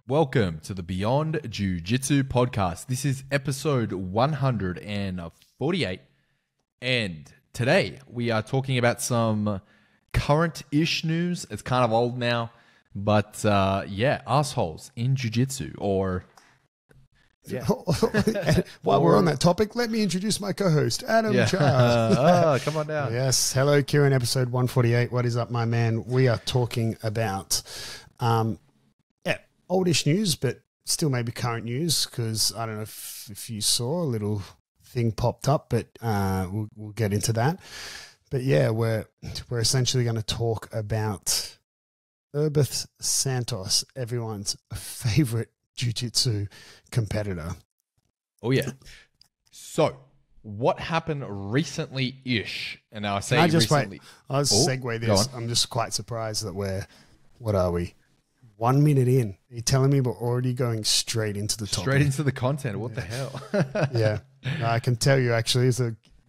Welcome to the Beyond Jiu Jitsu Podcast. This is episode 148, and today we are talking about some current-ish news. It's kind of old now, but assholes in jiu-jitsu, or While we're on that topic, let me introduce my co-host, Adam Charles. Come on down. Yes, hello, Kieren, episode 148. What is up, my man? We are talking about oldish news, but still maybe current news, because I don't know if you saw a little thing popped up, but we'll get into that. But yeah, we're essentially going to talk about Erbeth Santos, everyone's favorite jiu-jitsu competitor. Oh yeah. So what happened recently-ish? And now I say recently. I'll segue this. I'm just quite surprised that what are we? 1 minute in. Are you telling me we're already going straight into the topic? Straight into the content. What the hell? Yeah. No, I can tell you actually,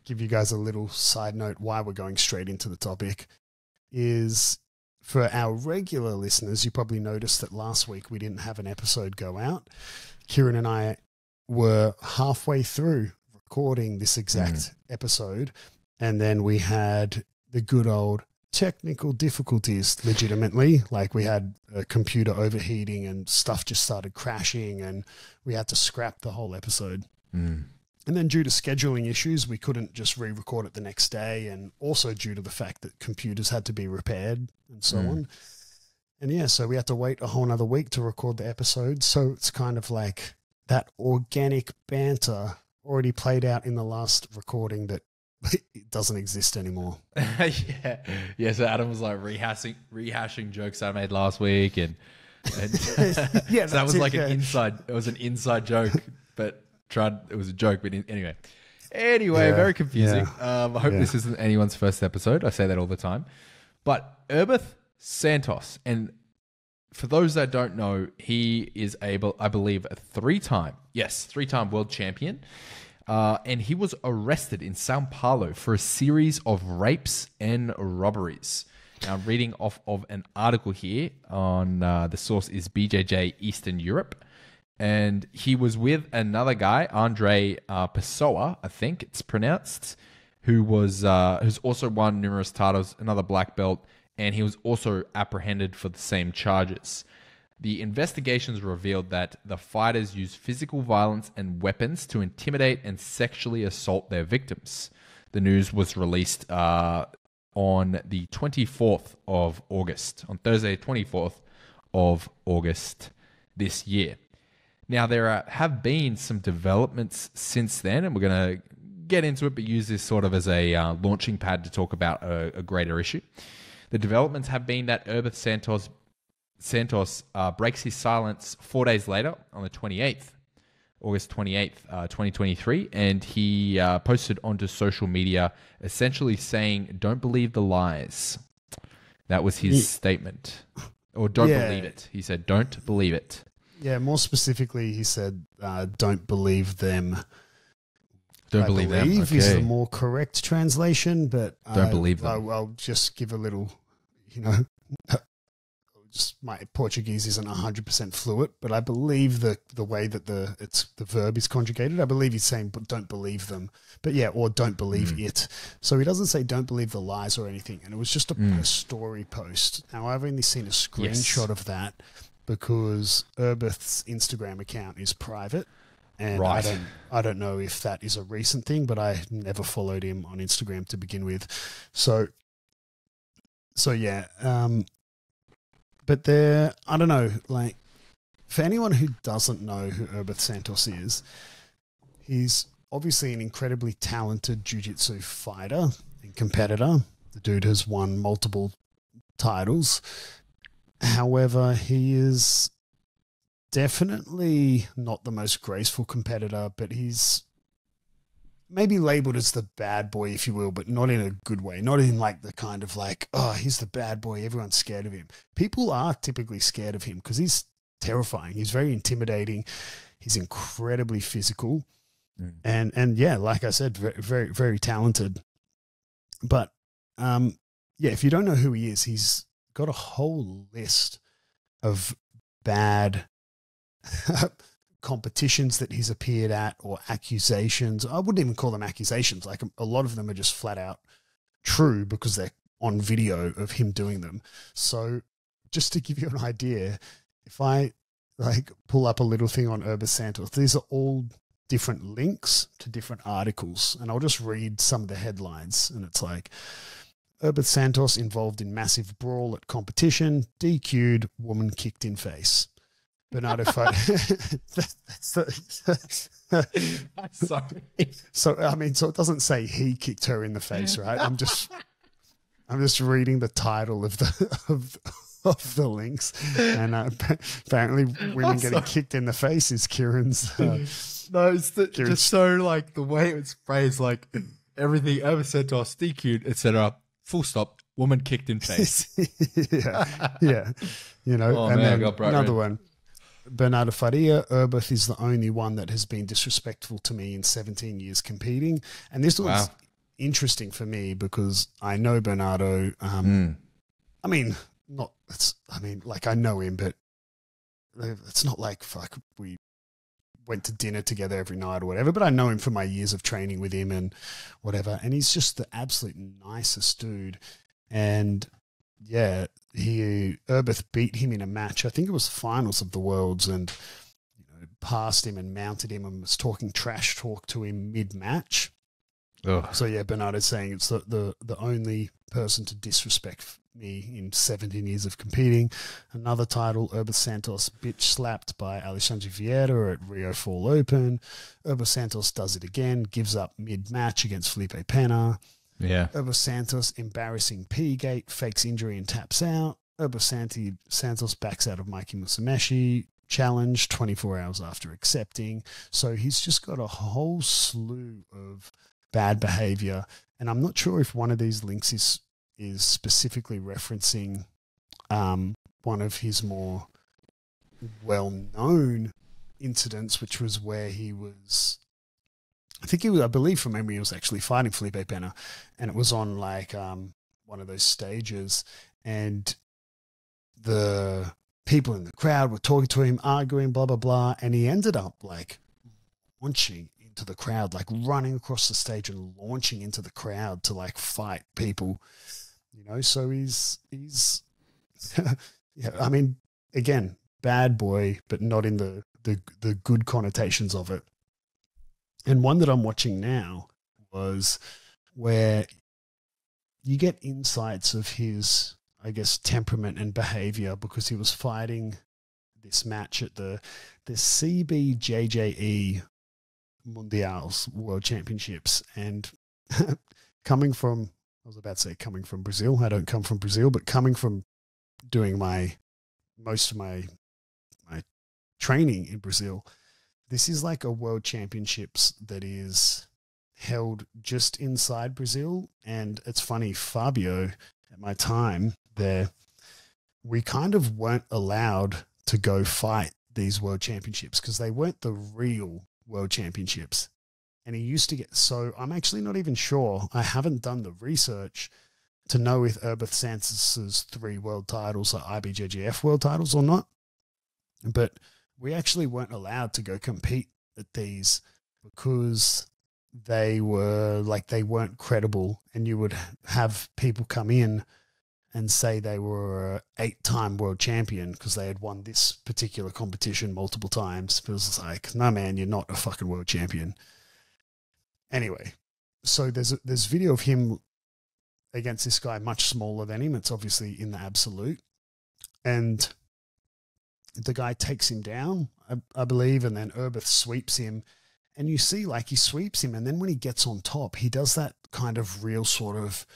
give you guys a little side note why we're going straight into the topic is for our regular listeners, you probably noticed that last week we didn't have an episode go out. Kieren and I were halfway through recording this exact episode, and then we had the good old technical difficulties, legitimately. Like, we had a computer overheating and stuff just started crashing, and we had to scrap the whole episode. And then due to scheduling issues, we couldn't just re-record it the next day, and also due to the fact that computers had to be repaired and so on. And yeah, so we had to wait a whole nother week to record the episode. So it's kind of like that organic banter already played out in the last recording that it doesn't exist anymore. Yeah. So Adam was like rehashing jokes I made last week, and yeah, so that was like an inside. It was an inside joke, but it was a joke. But anyway, very confusing. I hope this isn't anyone's first episode. I say that all the time. But Erbeth Santos, and for those that don't know, he is I believe, a three-time world champion. And he was arrested in Sao Paulo for a series of rapes and robberies. Now, I'm reading off of an article here on the source is BJJ Eastern Europe. And he was with another guy, Andre Pessoa, I think it's pronounced, who's also won numerous titles, another black belt, and he was also apprehended for the same charges. The investigations revealed that the fighters used physical violence and weapons to intimidate and sexually assault their victims. The news was released on the 24th of August, on Thursday, 24th of August this year. Now, there have been some developments since then, and we're going to get into it, but use this sort of as a launching pad to talk about a greater issue. The developments have been that Erbeth Santos breaks his silence 4 days later on the 28th, August 28th, 2023, and he posted onto social media essentially saying, "Don't believe the lies." That was his statement. Or don't believe it. He said, "Don't believe it." Yeah, more specifically, he said, "Don't believe them." Don't believe them. Okay. Is the more correct translation, but don't believe them. I'll just give a little, just my Portuguese isn't 100% fluent, but I believe the way that the verb is conjugated. I believe he's saying, "But don't believe them," but yeah, or "Don't believe it." So he doesn't say "Don't believe the lies" or anything, and it was just a story post. Now, I've only seen a screenshot of that because Erbeth's Instagram account is private. And right. I don't know if that is a recent thing, but I never followed him on Instagram to begin with. So yeah. But I don't know, like, for anyone who doesn't know who Erbeth Santos is, he's obviously an incredibly talented jiu-jitsu fighter and competitor. The dude has won multiple titles. However, he is definitely not the most graceful competitor, but he's maybe labeled as the bad boy, if you will, but not in a good way. Not in like the kind of like, oh, he's the bad boy, everyone's scared of him. People are typically scared of him because he's terrifying. He's very intimidating. He's incredibly physical. And yeah, like I said, very, very, very talented. But yeah, if you don't know who he is, he's got a whole list of bad competitions that he's appeared at or accusations. I wouldn't even call them accusations. Like a lot of them are just flat out true because they're on video of him doing them. So just to give you an idea, if I like pull up a little thing on Erbeth Santos, these are all different links to different articles, and I'll just read some of the headlines. And it's like, Erbeth Santos involved in massive brawl at competition, DQ'd, woman kicked in face. Bernardo fight. Sorry. So I mean, so it doesn't say he kicked her in the face, right? I'm just reading the title of the links, and apparently women getting kicked in the face is Kieren's. No, it's just so like the way it's phrased, like everything Erberth Santos DQ'd, etc. Full stop. Woman kicked in face. yeah. You know, oh, and man, then another one. Bernardo Faria, Erbeth is the only one that has been disrespectful to me in 17 years competing. And this was interesting for me because I know Bernardo. I mean, like I know him, but it's not like we went to dinner together every night or whatever, but I know him from my years of training with him and whatever. And he's just the absolute nicest dude. And yeah, Erbeth beat him in a match. I think it was finals of the Worlds, and passed him and mounted him and was talking trash talk to him mid-match. So yeah, Bernardo's saying it's the only person to disrespect me in 17 years of competing. Another title, Erberth Santos bitch slapped by Alexandre Vieira at Rio Fall Open. Erberth Santos does it again, gives up mid-match against Felipe Pena. Yeah. Erberth Santos embarrassing P-gate, fakes injury and taps out. Erberth Santos backs out of Mikey Musameshi challenge 24 hours after accepting. So he's just got a whole slew of bad behavior. And I'm not sure if one of these links is specifically referencing one of his more well-known incidents, which was where he was, I believe from memory, he was actually fighting Felipe Pena, and it was on like one of those stages, and the people in the crowd were talking to him, arguing, blah, blah, blah, and he ended up like launching into the crowd, like running across the stage and launching into the crowd to like fight people, so he's yeah, I mean, again, bad boy, but not in the good connotations of it. And one that I'm watching now was where you get insights of his, I guess, temperament and behavior, because he was fighting this match at the CBJJE Mundials World Championships. And coming from Brazil, I don't come from Brazil, but coming from doing most of my training in Brazil, this is like a World Championships that is held just inside Brazil. And it's funny, Fabio, at my time there, we kind of weren't allowed to go fight these World Championships because they weren't the real World Championships. And he used to get, so I'm actually not even sure, I haven't done the research to know if Erberth Santos' 3 world titles are IBJJF world titles or not. But we actually weren't allowed to go compete at these because they weren't credible, and you would have people come in and say they were an 8-time world champion because they had won this particular competition multiple times. But it was like, no man, you're not a fucking world champion. Anyway, so there's video of him against this guy much smaller than him. It's obviously in the absolute. And the guy takes him down, I believe, and then Erbeth sweeps him. And you see, like, he sweeps him, and then when he gets on top, he does that kind of real sort of,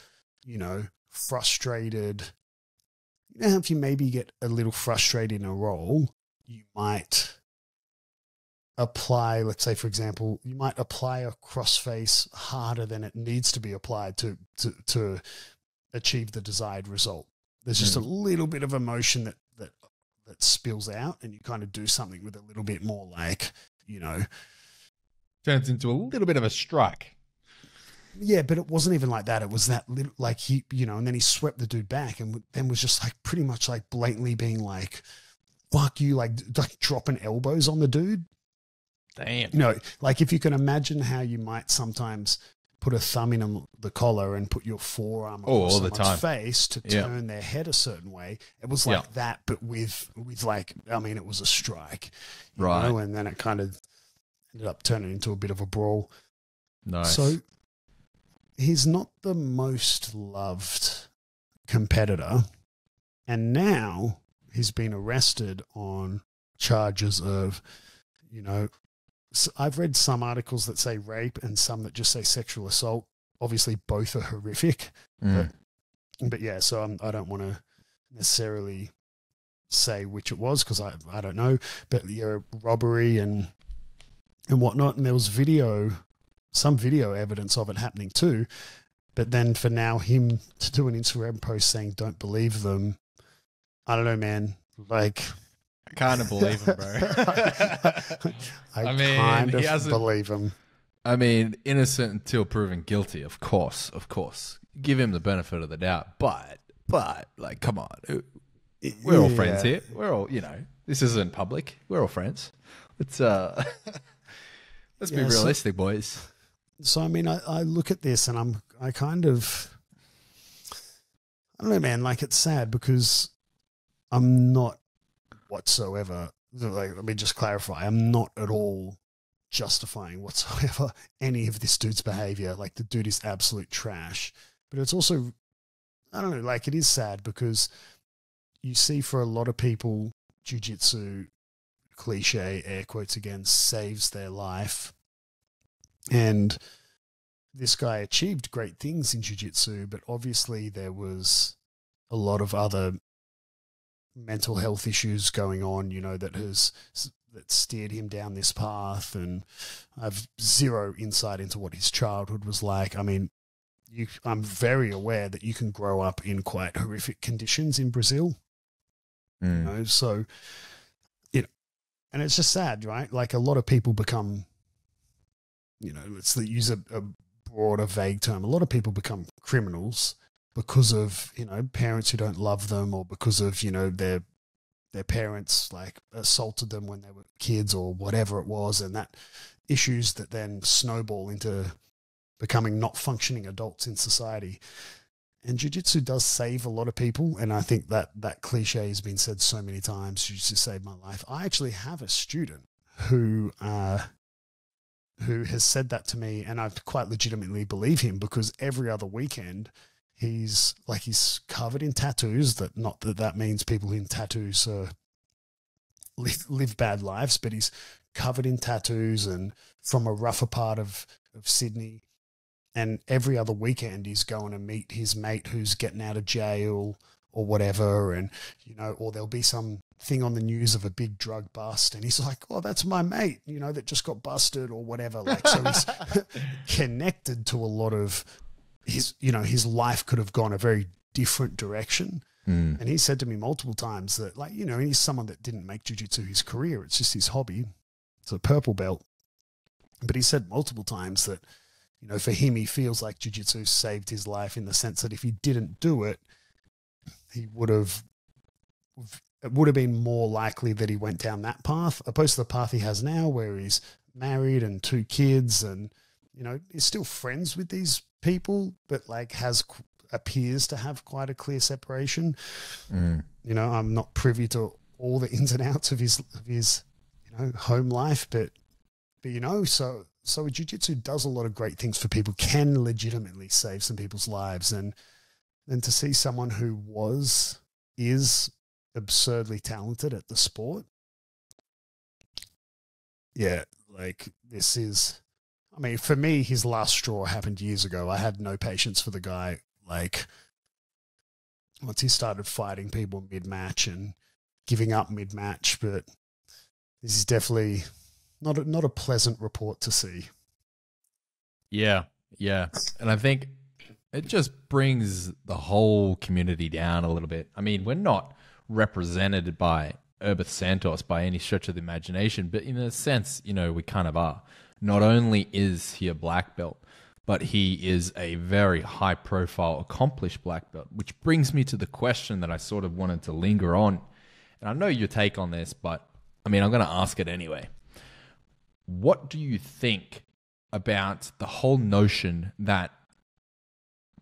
frustrated. If you maybe get a little frustrated in a roll, you might apply, let's say, for example, you might apply a crossface harder than it needs to be applied to achieve the desired result. There's just a little bit of emotion that spills out, and you kind of do something with a little bit more, like, turns into a little bit of a strike. Yeah, but it wasn't even like that. It was that little, like, he, and then he swept the dude back, and then was just like pretty much like blatantly being like, fuck you, like dropping elbows on the dude. Damn. You know, like if you can imagine how you might sometimes put a thumb in the collar and put your forearm on someone's face to turn their head a certain way. It was like that, but with like, I mean, it was a strike, you know, and then it kind of ended up turning into a bit of a brawl. Nice. So he's not the most loved competitor, and now he's been arrested on charges of, you know, I've read some articles that say rape and some that just say sexual assault. Obviously, both are horrific. But yeah, so I don't want to necessarily say which it was because I don't know. But yeah, robbery and whatnot. And there was some video evidence of it happening too. But then for now, him to do an Instagram post saying, "Don't believe them." I don't know, man. Like, I kind of believe him, bro. I mean, kind of believe him. I mean, innocent until proven guilty, of course. Give him the benefit of the doubt. But, like, come on. We're all friends here. We're all, you know, this isn't public. We're all friends. Let's be realistic, boys. So, I mean, I look at this and I don't know, man, like, it's sad because I'm not whatsoever, like, let me just clarify, I'm not at all justifying whatsoever any of this dude's behavior. Like, the dude is absolute trash. But it's also, I don't know, like, it is sad because you see for a lot of people, jiu-jitsu, cliche, air quotes again, saves their life. And this guy achieved great things in jiu-jitsu, but obviously there was a lot of other mental health issues going on, you know, that steered him down this path. And I have zero insight into what his childhood was like. I mean, I'm very aware that you can grow up in quite horrific conditions in Brazil. You know, so, you know, and it's just sad, right? Like, a lot of people become, you know, let's use a broader, vague term. A lot of people become criminals because of, you know, parents who don't love them, or because of, you know, their parents like assaulted them when they were kids or whatever it was, and that issues that then snowball into becoming not functioning adults in society. And jiu-jitsu does save a lot of people, and I think that cliche has been said so many times, jiu-jitsu saved my life. I actually have a student who has said that to me, and I quite legitimately believe him, because every other weekend he's covered in tattoos. That means people in tattoos live bad lives, but he's covered in tattoos and from a rougher part of Sydney. And every other weekend he's going to meet his mate who's getting out of jail or whatever. And, you know, or there'll be some thing on the news of a big drug bust, and he's like, "Oh, that's my mate, you know, that just got busted," or whatever. Like, so he's connected to a lot of his, you know, his life could have gone a very different direction. And he said to me multiple times that, like, you know, he's someone that didn't make jiu-jitsu his career. It's just his hobby. It's a purple belt. But he said multiple times that, you know, for him, he feels like jiu-jitsu saved his life, in the sense that if he didn't do it, it would have been more likely that he went down that path, opposed to the path he has now, where he's married and 2 kids, and, you know, he's still friends with these people, but like appears to have quite a clear separation. You know, I'm not privy to all the ins and outs of his you know, home life, but you know, so jiu-jitsu does a lot of great things for people, can legitimately save some people's lives. And then to see someone who is absurdly talented at the sport, yeah, like, this is, I mean, for me, his last straw happened years ago. I had no patience for the guy. Like, once he started fighting people mid-match and giving up mid-match, but this is definitely not a pleasant report to see. Yeah. And I think it just brings the whole community down a little bit. I mean, we're not represented by Erbeth Santos by any stretch of the imagination, but in a sense, you know, we kind of are. Not only is he a black belt, but he is a very high-profile, accomplished black belt, which brings me to the question that I sort of wanted to linger on. And I know your take on this, but I mean, I'm going to ask it anyway. What do you think about the whole notion that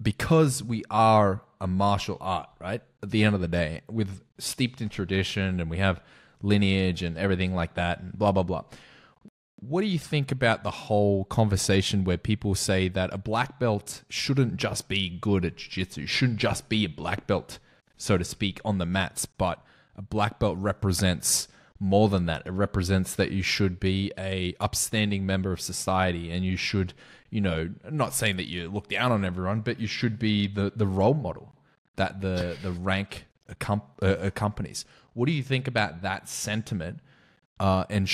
because we are a martial art, right? At the end of the day, with steeped in tradition and we have lineage and everything like that and blah, blah, blah. What do you think about the whole conversation where people say that a black belt shouldn't just be good at jiu-jitsu, shouldn't just be a black belt, so to speak, on the mats, but a black belt represents more than that. It represents that you should be a upstanding member of society and you should, you know, not saying that you look down on everyone, but you should be the role model that the rank accompanies. What do you think about that sentiment? And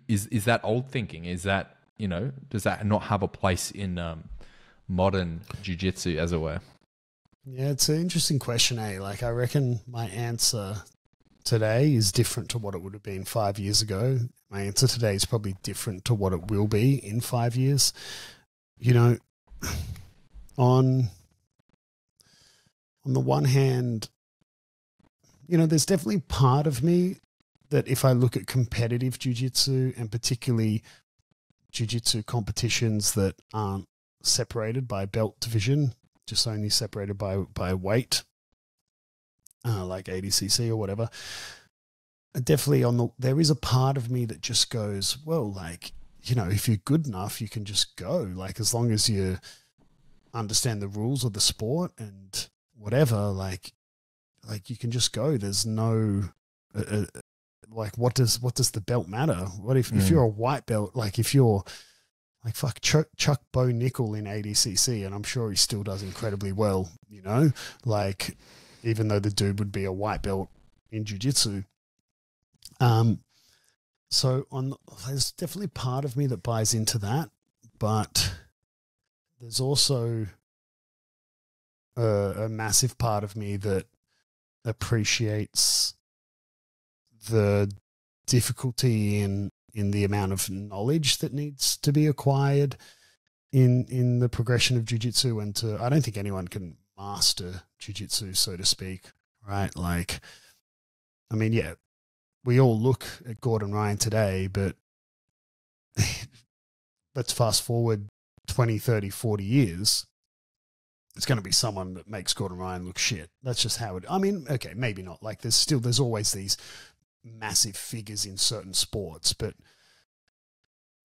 is that old thinking? Is that, you know, does that not have a place in modern jiu-jitsu, as it were? Yeah, it's an interesting question, eh? Like, I reckon my answer today is different to what it would have been 5 years ago. My answer today is probably different to what it will be in 5 years. You know, on the one hand, you know, there's definitely part of me that if I look at competitive jiu-jitsu and particularly jiu-jitsu competitions that aren't separated by belt division, just only separated by weight, like ADCC or whatever, definitely there is a part of me that just goes, well, like, you know, if you're good enough, you can just go. Like, as long as you understand the rules of the sport and whatever, like you can just go. There's no... like, what does the belt matter? What if you're a white belt, like if you're like Chuck Bo Nickel in ADCC, and I'm sure he still does incredibly well, you know, like even though the dude would be a white belt in jiu-jitsu. So there's definitely part of me that buys into that, but there's also a massive part of me that appreciates the difficulty in the amount of knowledge that needs to be acquired in the progression of jiu-jitsu, and I don't think anyone can master jiu-jitsu, so to speak, right? Like, I mean, yeah, we all look at Gordon Ryan today, but let's fast forward 20, 30, 40 years. It's going to be someone that makes Gordon Ryan look shit. That's just how it, I mean, okay, maybe not. Like, there's always these massive figures in certain sports, but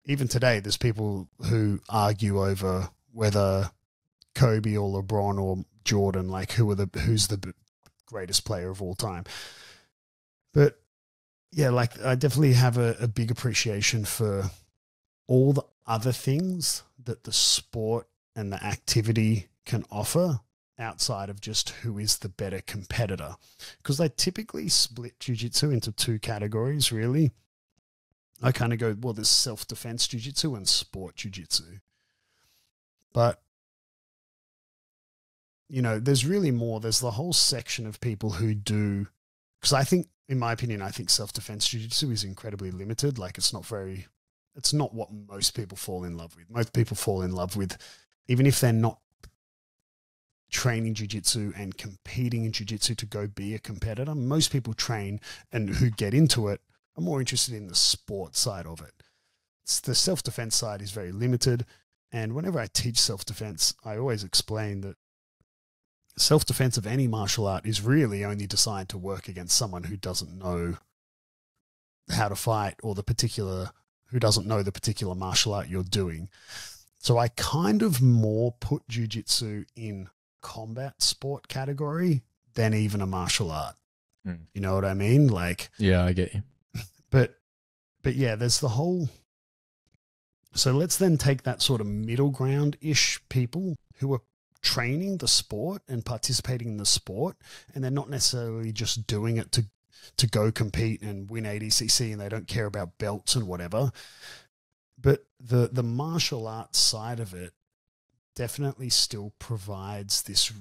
even today there's people who argue over whether Kobe or LeBron or Jordan, like who's the greatest player of all time. But yeah, like I definitely have a big appreciation for all the other things that the sport and the activity can offer outside of just who is the better competitor. Because they typically split jiu-jitsu into two categories, really. I kind of go, well, there's self-defense jiu-jitsu and sport jiu-jitsu. But, you know, there's really more. There's the whole section of people who do, because I think, in my opinion, I think self-defense jiu-jitsu is incredibly limited. Like, it's not what most people fall in love with. Most people fall in love with, even if they're not training jiu-jitsu and competing in jiu-jitsu to go be a competitor, most people train and who get into it are more interested in the sport side of it. The self-defense side is very limited, and whenever I teach self-defense, I always explain that self-defense of any martial art is really only designed to work against someone who doesn't know how to fight or who doesn't know the particular martial art you're doing. So I kind of more put jiu-jitsu in combat sport category than even a martial art. You know what I mean? Like, yeah, I get you. But yeah, there's the whole. So let's then take that sort of middle ground-ish people who are training the sport and participating in the sport, and they're not necessarily just doing it to go compete and win ADCC, and they don't care about belts and whatever. But the martial arts side of it definitely still provides this,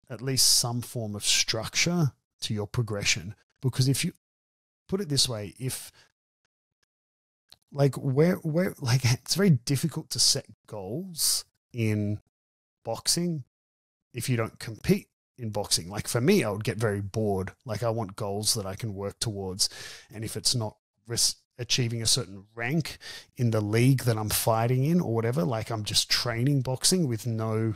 at least some form of structure to your progression. Because if you put it this way, if like where like it's very difficult to set goals in boxing if you don't compete in boxing. Like for me, I would get very bored. Like I want goals that I can work towards. And if it's not achieving a certain rank in the league that I'm fighting in or whatever, like I'm just training boxing with no,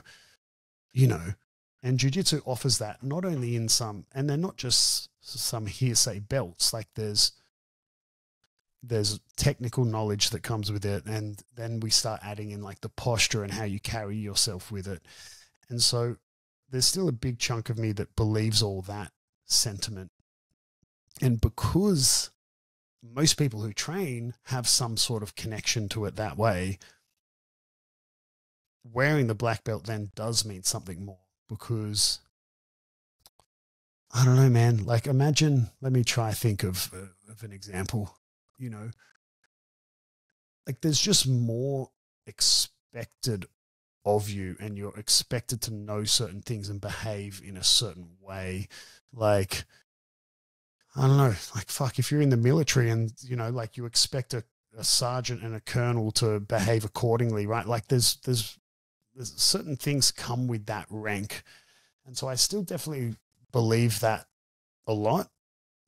and jiu-jitsu offers that not only in some, and they're not just some hearsay belts, like there's technical knowledge that comes with it. And then we start adding in like the posture and how you carry yourself with it. And so there's still a big chunk of me that believes all that sentiment. And because most people who train have some sort of connection to it that way, wearing the black belt then does mean something more, because I don't know, man, like imagine, let me try think of an example, like there's just more expected of you, and you're expected to know certain things and behave in a certain way. Like, I don't know, like fuck, if you're in the military and, like you expect a sergeant and a colonel to behave accordingly, right? Like there's certain things come with that rank. And so I still definitely believe that a lot,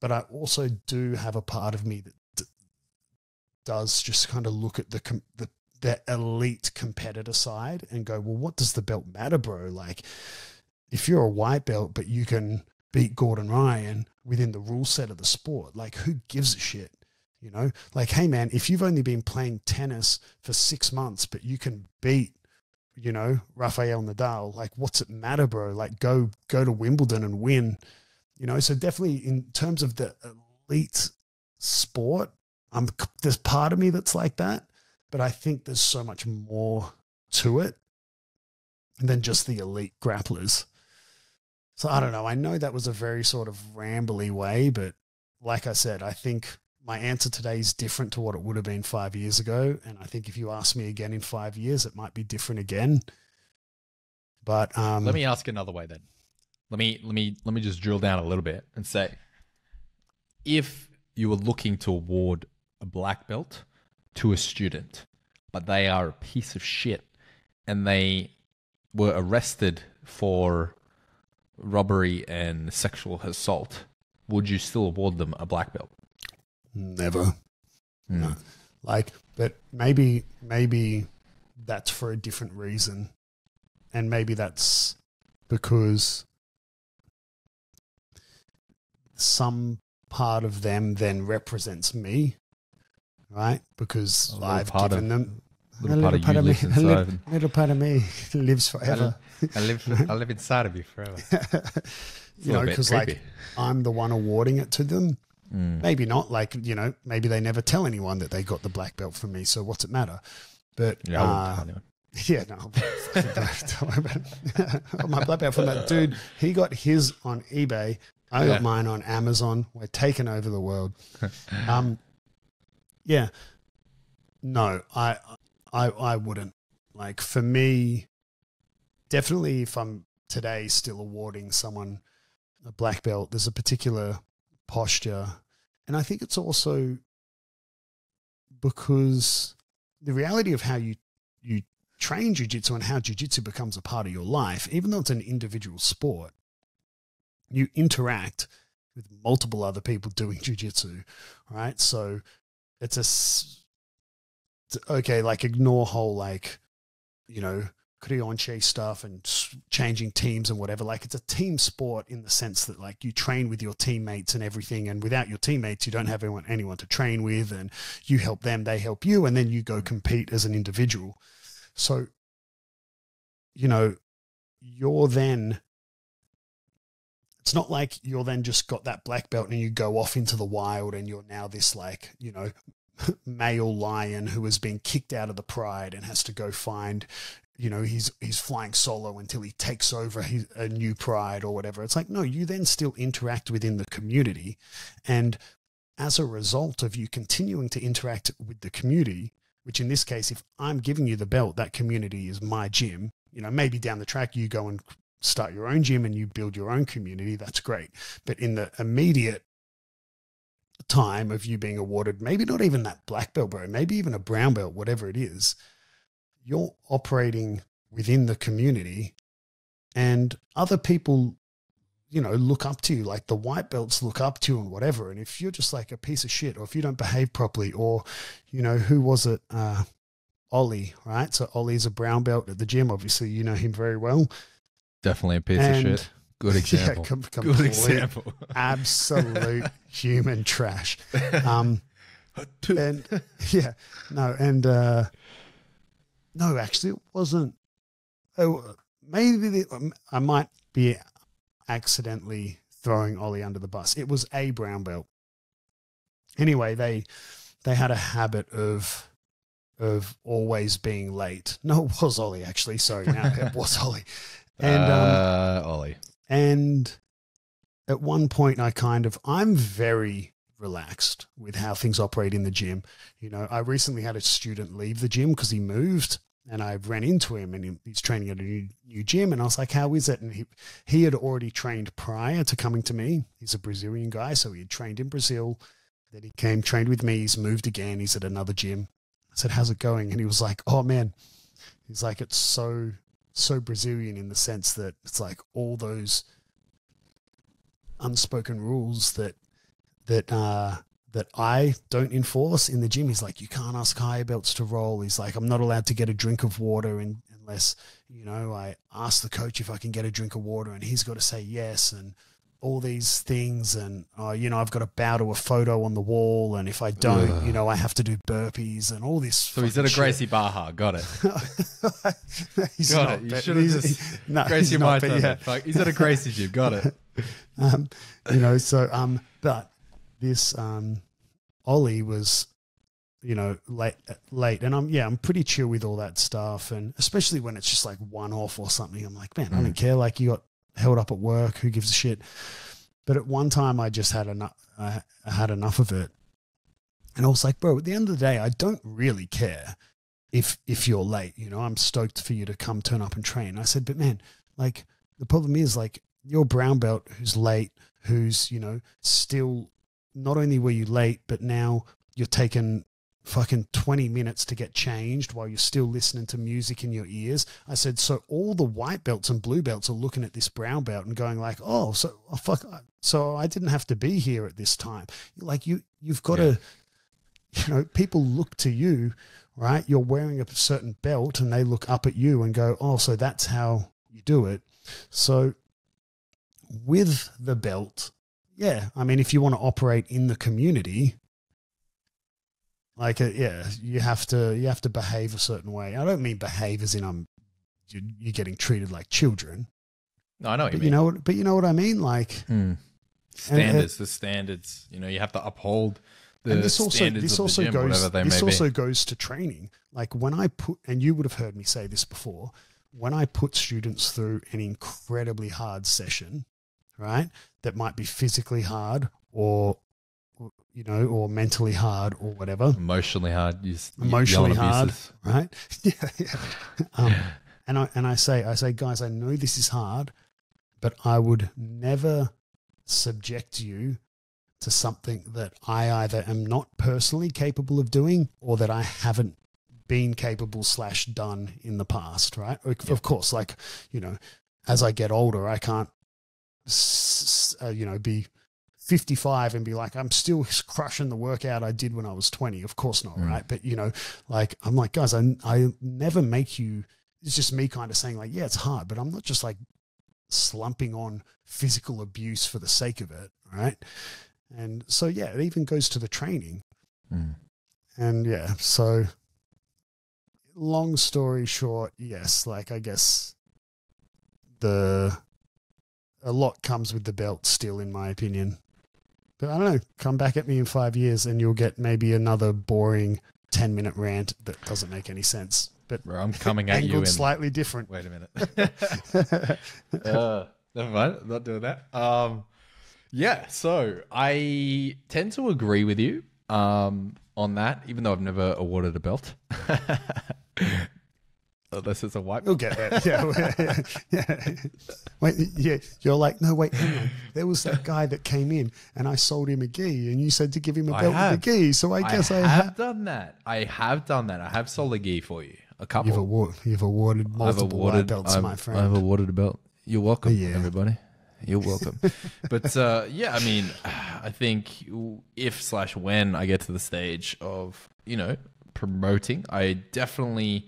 but I also do have a part of me that does just kind of look at the elite competitor side and go, well, what does the belt matter, bro? Like if you're a white belt, but you can beat Gordon Ryan within the rule set of the sport, like who gives a shit? Like, hey man, if you've only been playing tennis for 6 months, but you can beat, Rafael Nadal, like what's it matter, bro? Like go to Wimbledon and win, so definitely in terms of the elite sport, there's part of me that's like that, but I think there's so much more to it than just the elite grapplers. So I don't know. I know that was a very sort of rambly way, but like I said, I think my answer today is different to what it would have been 5 years ago. And I think if you ask me again in 5 years, it might be different again. But let me ask another way then. Let me just drill down a little bit and say, if you were looking to award a black belt to a student, but they are a piece of shit and they were arrested for robbery and sexual assault, would you still award them a black belt? Never. No. Like, but maybe that's for a different reason. And maybe that's because some part of them then represents me, right? Because I've given them a little part of me. A little part of me lives forever. I live inside of you forever. Because like I'm the one awarding it to them. Maybe not, like, maybe they never tell anyone that they got the black belt from me. So what's it matter? But yeah, I wouldn't tell anyone. Yeah, no, don't tell him about it. I got my black belt from that dude. He got his on eBay. I got mine on Amazon. We're taking over the world. Yeah. No, I wouldn't. Like for me, definitely if I'm today still awarding someone a black belt, there's a particular posture. And I think it's also because the reality of how you train jiu-jitsu and how jiu-jitsu becomes a part of your life, even though it's an individual sport, you interact with multiple other people doing jiu-jitsu, right? So it's okay, like ignore whole like, Kriyanche stuff and changing teams and whatever. Like it's a team sport in the sense that like you train with your teammates and everything, and without your teammates, you don't have anyone to train with, and you help them, they help you, and then you go compete as an individual. So, you're then, it's not like you're then just got that black belt and you go off into the wild and you're now this like, male lion who has been kicked out of the pride and has to go find, he's flying solo until he takes over a new pride or whatever. It's like, no, you then still interact within the community. And as a result of you continuing to interact with the community, which in this case, if I'm giving you the belt, that community is my gym. Maybe down the track you go and start your own gym and you build your own community. That's great. But in the immediate time of you being awarded, maybe not even that black belt, bro, maybe even a brown belt, whatever it is, you're operating within the community, and other people look up to you, like the white belts look up to you and whatever. And if you're just like a piece of shit, or if you don't behave properly, or, who was it? Ollie, right? So Ollie's a brown belt at the gym. Obviously, you know him very well. Definitely a piece of shit. Good example. Yeah, good example. Absolute human trash. No, actually it wasn't. Maybe I might be accidentally throwing Ollie under the bus. It was a brown belt. Anyway, they had a habit of always being late. No, it was Ollie actually. Sorry, now it was Ollie. And Ollie. And at one point I'm very relaxed with how things operate in the gym. I recently had a student leave the gym because he moved, and I ran into him, and he's training at a new gym. And I was like, how is it? And he had already trained prior to coming to me. He's a Brazilian guy. So he had trained in Brazil. Then he came, trained with me. He's moved again. He's at another gym. I said, how's it going? And he was like, oh man, he's like, it's so Brazilian in the sense that it's like all those unspoken rules that I don't enforce in the gym. He's like, you can't ask higher belts to roll. He's like, I'm not allowed to get a drink of water unless, I ask the coach if I can get a drink of water, and he's got to say yes, and all these things. And, I've got to bow to a photo on the wall. And if I don't, I have to do burpees and all this. So he's at a Gracie Baja. Got it. He's got not, it. You should have just Gracie might have done it. He's at a Gracie gym. Got it. But this Ollie was, late, and I'm pretty chill with all that stuff, and especially when it's just like one off or something. I'm like, man, I don't care. Like, you got held up at work, who gives a shit? But at one time, I just had enough. I had enough of it, and I was like, bro, at the end of the day, I don't really care if you're late. I'm stoked for you to come turn up and train. I said, but man, like, the problem is, like, your brown belt who's late, who's, still, not only were you late, but now you're taking fucking 20 minutes to get changed while you're still listening to music in your ears. I said, so all the white belts and blue belts are looking at this brown belt and going like, so I didn't have to be here at this time. Like, you've got to, people look to you, right? You're wearing a certain belt and they look up at you and go, oh, so that's how you do it. So with the belt, yeah, I mean, if you want to operate in the community, like, you have to behave a certain way. I don't mean behave as in you're getting treated like children. No, I know what you mean. But you know what I mean? Like standards, the standards. You have to uphold the standards of the gym, whatever they may be. This also goes to training. Like, when I and you would have heard me say this before, when I put students through an incredibly hard session, right, that might be physically hard or mentally hard or whatever. Emotionally hard. Emotionally hard, right? Yeah. And I say, guys, I know this is hard, but I would never subject you to something that I either am not personally capable of doing or that I haven't been capable / done in the past, right? Of course, like, as I get older, I can't, be 55 and be like, I'm still crushing the workout I did when I was 20. Of course not, right? But, like, I'm like, guys, I never make you, it's just me kind of saying like, yeah, it's hard, but I'm not just like slumping on physical abuse for the sake of it, right? And so, yeah, it even goes to the training. And yeah, so long story short, yes, like, I guess a lot comes with the belt still, in my opinion. But I don't know, come back at me in 5 years and you'll get maybe another boring 10-minute rant that doesn't make any sense. But bro, I'm coming at you in slightly different. Wait a minute. Never mind, I'm not doing that. Yeah, so I tend to agree with you on that, even though I've never awarded a belt. Unless it's a white. We'll get that. Yeah. Wait, yeah. You're like, no, wait, hang on. There was that guy that came in and I sold him a gi and you said to give him a belt with a gi. So I guess I have done that. I have done that. I have sold a gi for you. A couple. You've awarded multiple white belts, my friend. I've awarded a belt. You're welcome, everybody. You're welcome. But yeah, I mean, I think if/when I get to the stage of, promoting, I definitely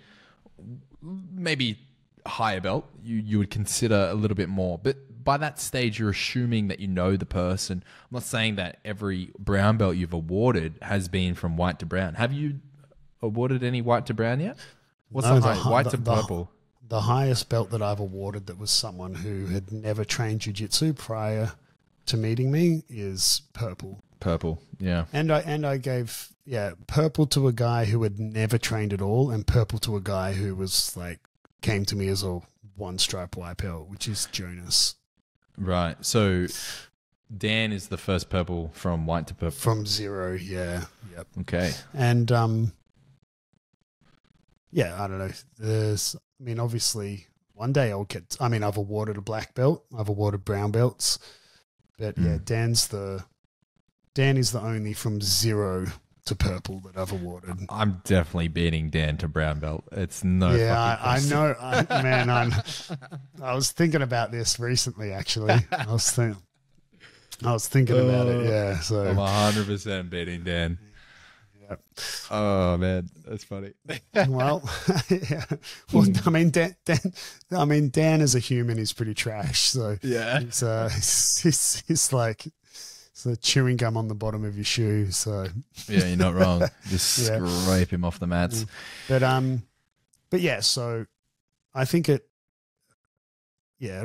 maybe higher belt, you would consider a little bit more. But by that stage, you're assuming that you know the person. I'm not saying that every brown belt you've awarded has been from white to brown. Have you awarded any white to brown yet? What's the highest? White to purple? The highest belt that I've awarded that was someone who had never trained jiu-jitsu prior to meeting me is purple. Purple, yeah. And I gave purple to a guy who had never trained at all, and purple to a guy who was like came to me as a one stripe white belt, which is Jonas. Right. So Dan is the first purple from white to purple. From 0, yeah. Yep. Okay. And I don't know. Obviously one day I've awarded a black belt, I've awarded brown belts, but Dan is the only from 0 to purple that I've awarded. I'm definitely beating Dan to brown belt. It's no. Yeah, I know, man. I was thinking about this recently. Actually, I was thinking about it. Yeah, so I'm 100% beating Dan. Yep. Oh man, that's funny. Well, yeah. Well, Dan as a human is pretty trash. So yeah, he's like the chewing gum on the bottom of your shoe. So yeah, you're not wrong. Just scrape him off the mats. But yeah. So I think it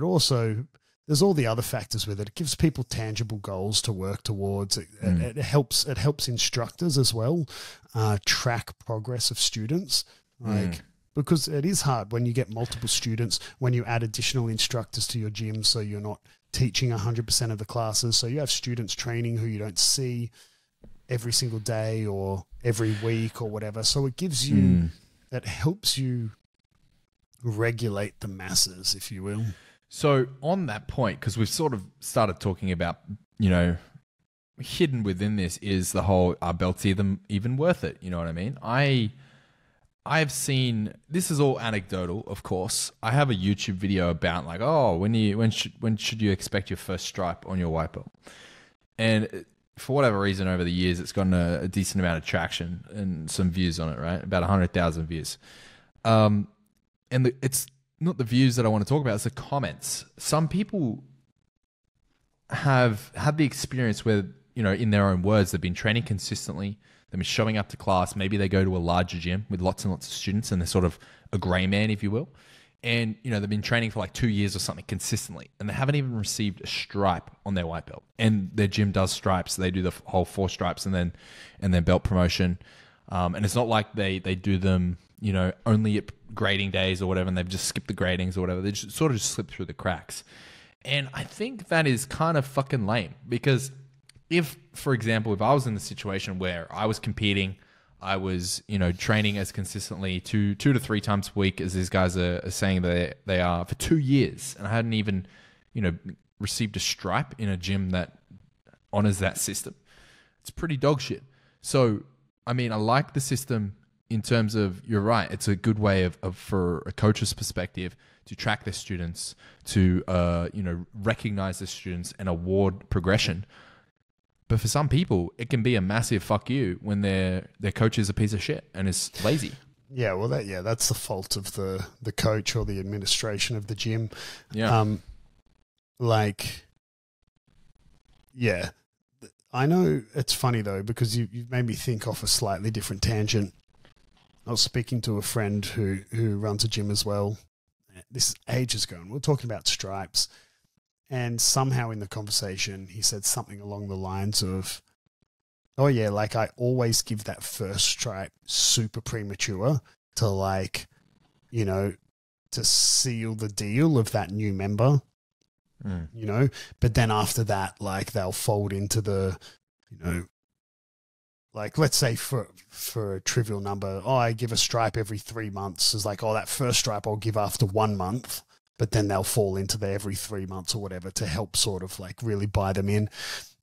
also. There's all the other factors with it. It gives people tangible goals to work towards. It helps instructors as well track progress of students. Because it is hard when you get multiple students, when you add additional instructors to your gym, so you're not teaching 100% of the classes. So you have students training who you don't see every single day or every week or whatever. So it gives you that helps you regulate the masses, if you will. So on that point, because we've sort of started talking about, hidden within this is the whole, are belts even worth it? You know what I mean? I've seen, this is all anecdotal, of course. I have a YouTube video about like, when should you expect your first stripe on your white belt? And for whatever reason, over the years, it's gotten a decent amount of traction and some views on it, right? About 100,000 views. It's not the views that I want to talk about, it's the comments. Some people have had the experience where, in their own words, they've been training consistently, they've been showing up to class, maybe they go to a larger gym with lots and lots of students and they're sort of a grey man, if you will. And, they've been training for like 2 years or something consistently and they haven't even received a stripe on their white belt. And their gym does stripes. They do the whole 4 stripes and then belt promotion. And it's not like they do them, only at grading days or whatever, and they've just skipped the gradings or whatever. They just sort of just slip through the cracks. And I think that is kind of fucking lame because if, for example, if I was in the situation where I was competing, I was, training as consistently 2 to 3 times a week as these guys are saying they are for 2 years, and I hadn't even, received a stripe in a gym that honors that system. It's pretty dog shit. So, I like the system in terms of, you're right, it's a good way of for a coach's perspective to track their students, to recognize their students and award progression. But for some people, it can be a massive fuck you when their coach is a piece of shit and is lazy. Yeah, well, that's the fault of the coach or the administration of the gym. Yeah. I know it's funny though, because you've made me think off a slightly different tangent. I was speaking to a friend who runs a gym as well. This is ages ago, and we were talking about stripes. And somehow in the conversation, he said something along the lines of, oh yeah, like I always give that first stripe super premature to to seal the deal of that new member, but then after that, like they'll fold into the, like let's say for a trivial number, I give a stripe every 3 months. It's like, that first stripe I'll give after 1 month. But then they'll fall into the every 3 months or whatever to help sort of like really buy them in.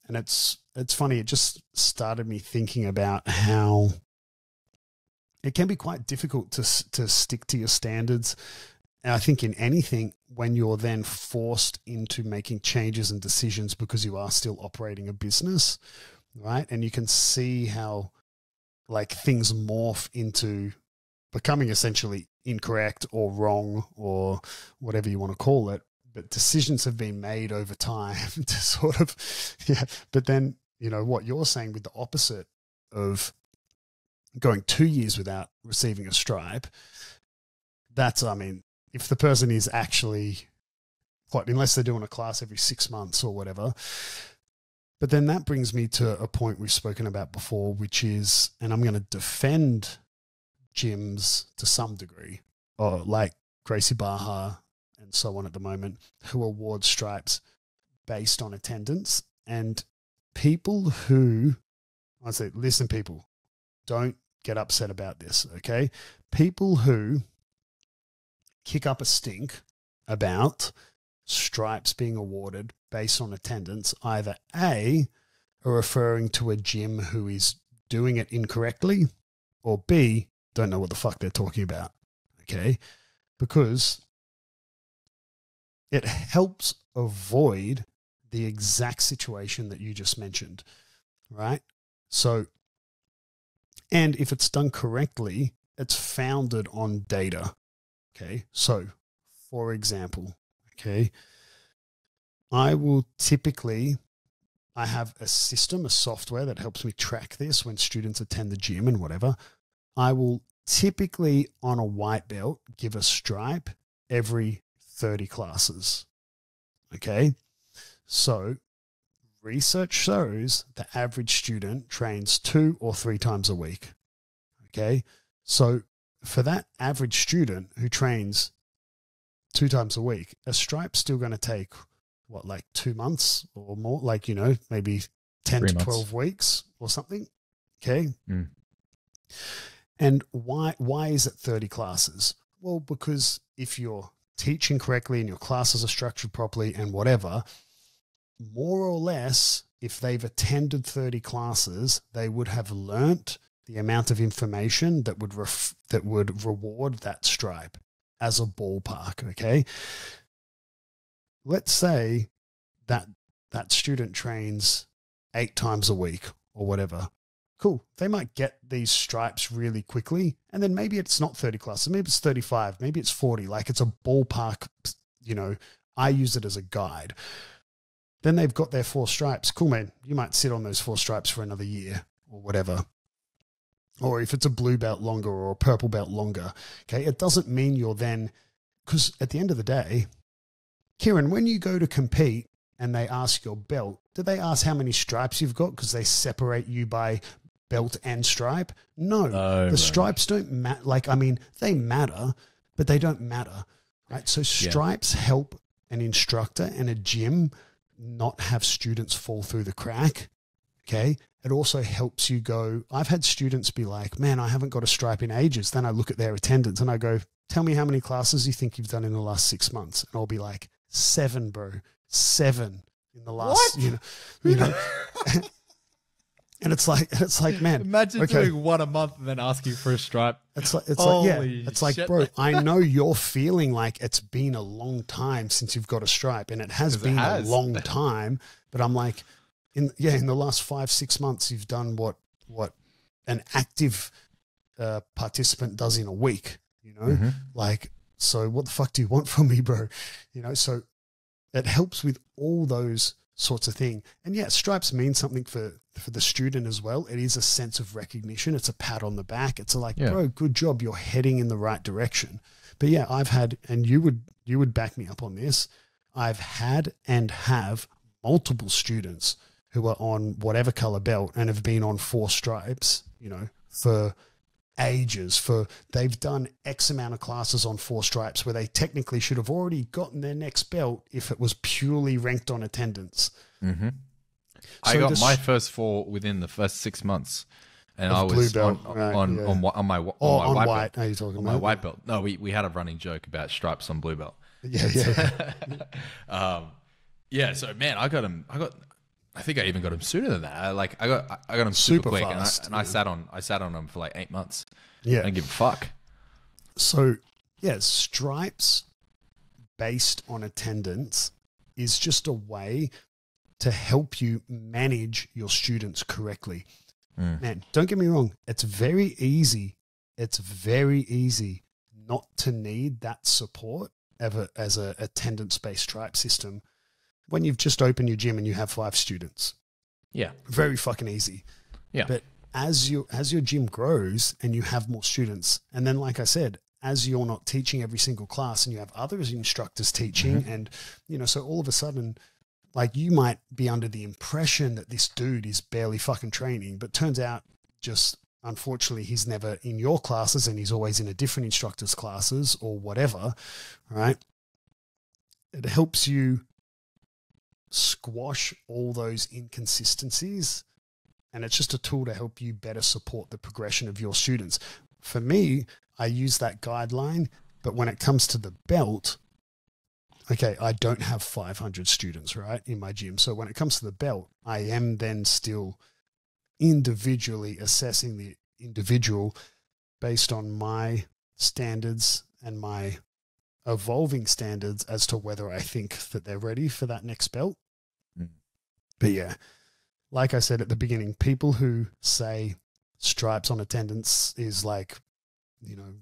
And it's funny. It just started me thinking about how it can be quite difficult to stick to your standards And I think in anything, when you're then forced into making changes and decisions because you are still operating a business, right? And you can see how like things morph into becoming essentially incorrect or wrong or whatever you want to call it. But decisions have been made over time to sort of, yeah. But then, you know, what you're saying with the opposite of going 2 years without receiving a stripe, that's, I mean, if the person is actually, unless they're doing a class every 6 months or whatever. But then that brings me to a point we've spoken about before, which is, and I'm going to defend gyms to some degree, or like Gracie Barra and so on at the moment, who award stripes based on attendance. And people who, I say, listen, people, don't get upset about this, okay? People who kick up a stink about stripes being awarded based on attendance, either A, are referring to a gym who is doing it incorrectly, or B, don't know what the fuck they're talking about, okay? Because it helps avoid the exact situation that you just mentioned, right? So, and if it's done correctly, it's founded on data, okay? So, for example, okay, I have a system, a software that helps me track this when students attend the gym and whatever. I will typically, on a white belt, give a stripe every 30 classes, okay? So research shows the average student trains 2 or 3 times a week, okay? So for that average student who trains 2 times a week, a stripe's still going to take, what, like 2 months or more? Like, you know, maybe 10 to 12 weeks or something, okay? Mm. And why is it 30 classes? Well, because if you're teaching correctly and your classes are structured properly and whatever, more or less, if they've attended 30 classes, they would have learnt the amount of information that would reward that stripe as a ballpark, okay? Let's say that student trains 8 times a week or whatever. Cool. They might get these stripes really quickly, and then maybe it's not 30 classes. Maybe it's 35. Maybe it's 40. Like, it's a ballpark, you know, I use it as a guide. Then they've got their 4 stripes. Cool, man. You might sit on those 4 stripes for another year or whatever. Or if it's a blue belt longer or a purple belt longer, okay, it doesn't mean you're then, because at the end of the day, Kieren, when you go to compete and they ask your belt, do they ask how many stripes you've got because they separate you by belt and stripe? No, the stripes don't matter. Like, I mean, they matter, but they don't matter, right? So stripes help an instructor and a gym not have students fall through the crack, okay? It also helps you go, I've had students be like, man, I haven't got a stripe in ages. Then I look at their attendance and I go, tell me how many classes you think you've done in the last 6 months. And I'll be like, 7, bro. 7 in the last, you know. And it's like, man, imagine doing 1 a month and then asking for a stripe. It's like, bro, I know you're feeling like it's been a long time since you've got a stripe, and it has been a long time. But I'm like, in the last 5-6 months, you've done what an active participant does in a week. You know, like, so what the fuck do you want from me, bro? You know, so it helps with all those sorts of thing. And yeah, stripes mean something for the student as well. It is a sense of recognition. It's a pat on the back. It's like, bro, good job. You're heading in the right direction. But yeah, I've had, and you would back me up on this, I've had and have multiple students who are on whatever color belt and have been on 4 stripes, you know, for ages. They've done X amount of classes on 4 stripes where they technically should have already gotten their next belt if it was purely ranked on attendance. Mm-hmm. I got my first 4 within the first 6 months, and I was on my white belt. Are you talking about my white belt? No, we had a running joke about stripes on blue belt. Yeah. So man, I think I even got him sooner than that. I got him super quick, fast, and I sat on him for like 8 months. Yeah, I didn't give a fuck. So yeah, stripes based on attendance is just a way to help you manage your students correctly. Man, don't get me wrong. It's very easy. It's very easy not to need that support as a attendance-based stripe system when you've just opened your gym and you have 5 students. Yeah. Very fucking easy. Yeah. But as your gym grows and you have more students, and then like I said, as you're not teaching every single class and you have other instructors teaching, and so all of a sudden, like, you might be under the impression that this dude is barely fucking training, but turns out just unfortunately he's never in your classes and he's always in a different instructor's classes or whatever, right? It helps you squash all those inconsistencies, and it's just a tool to help you better support the progression of your students. For me, I use that guideline, but when it comes to the belt, okay, I don't have 500 students, right, in my gym. So when it comes to the belt, I am then still individually assessing the individual based on my standards and my evolving standards as to whether I think that they're ready for that next belt. But yeah, like I said at the beginning, people who say stripes on attendance is like,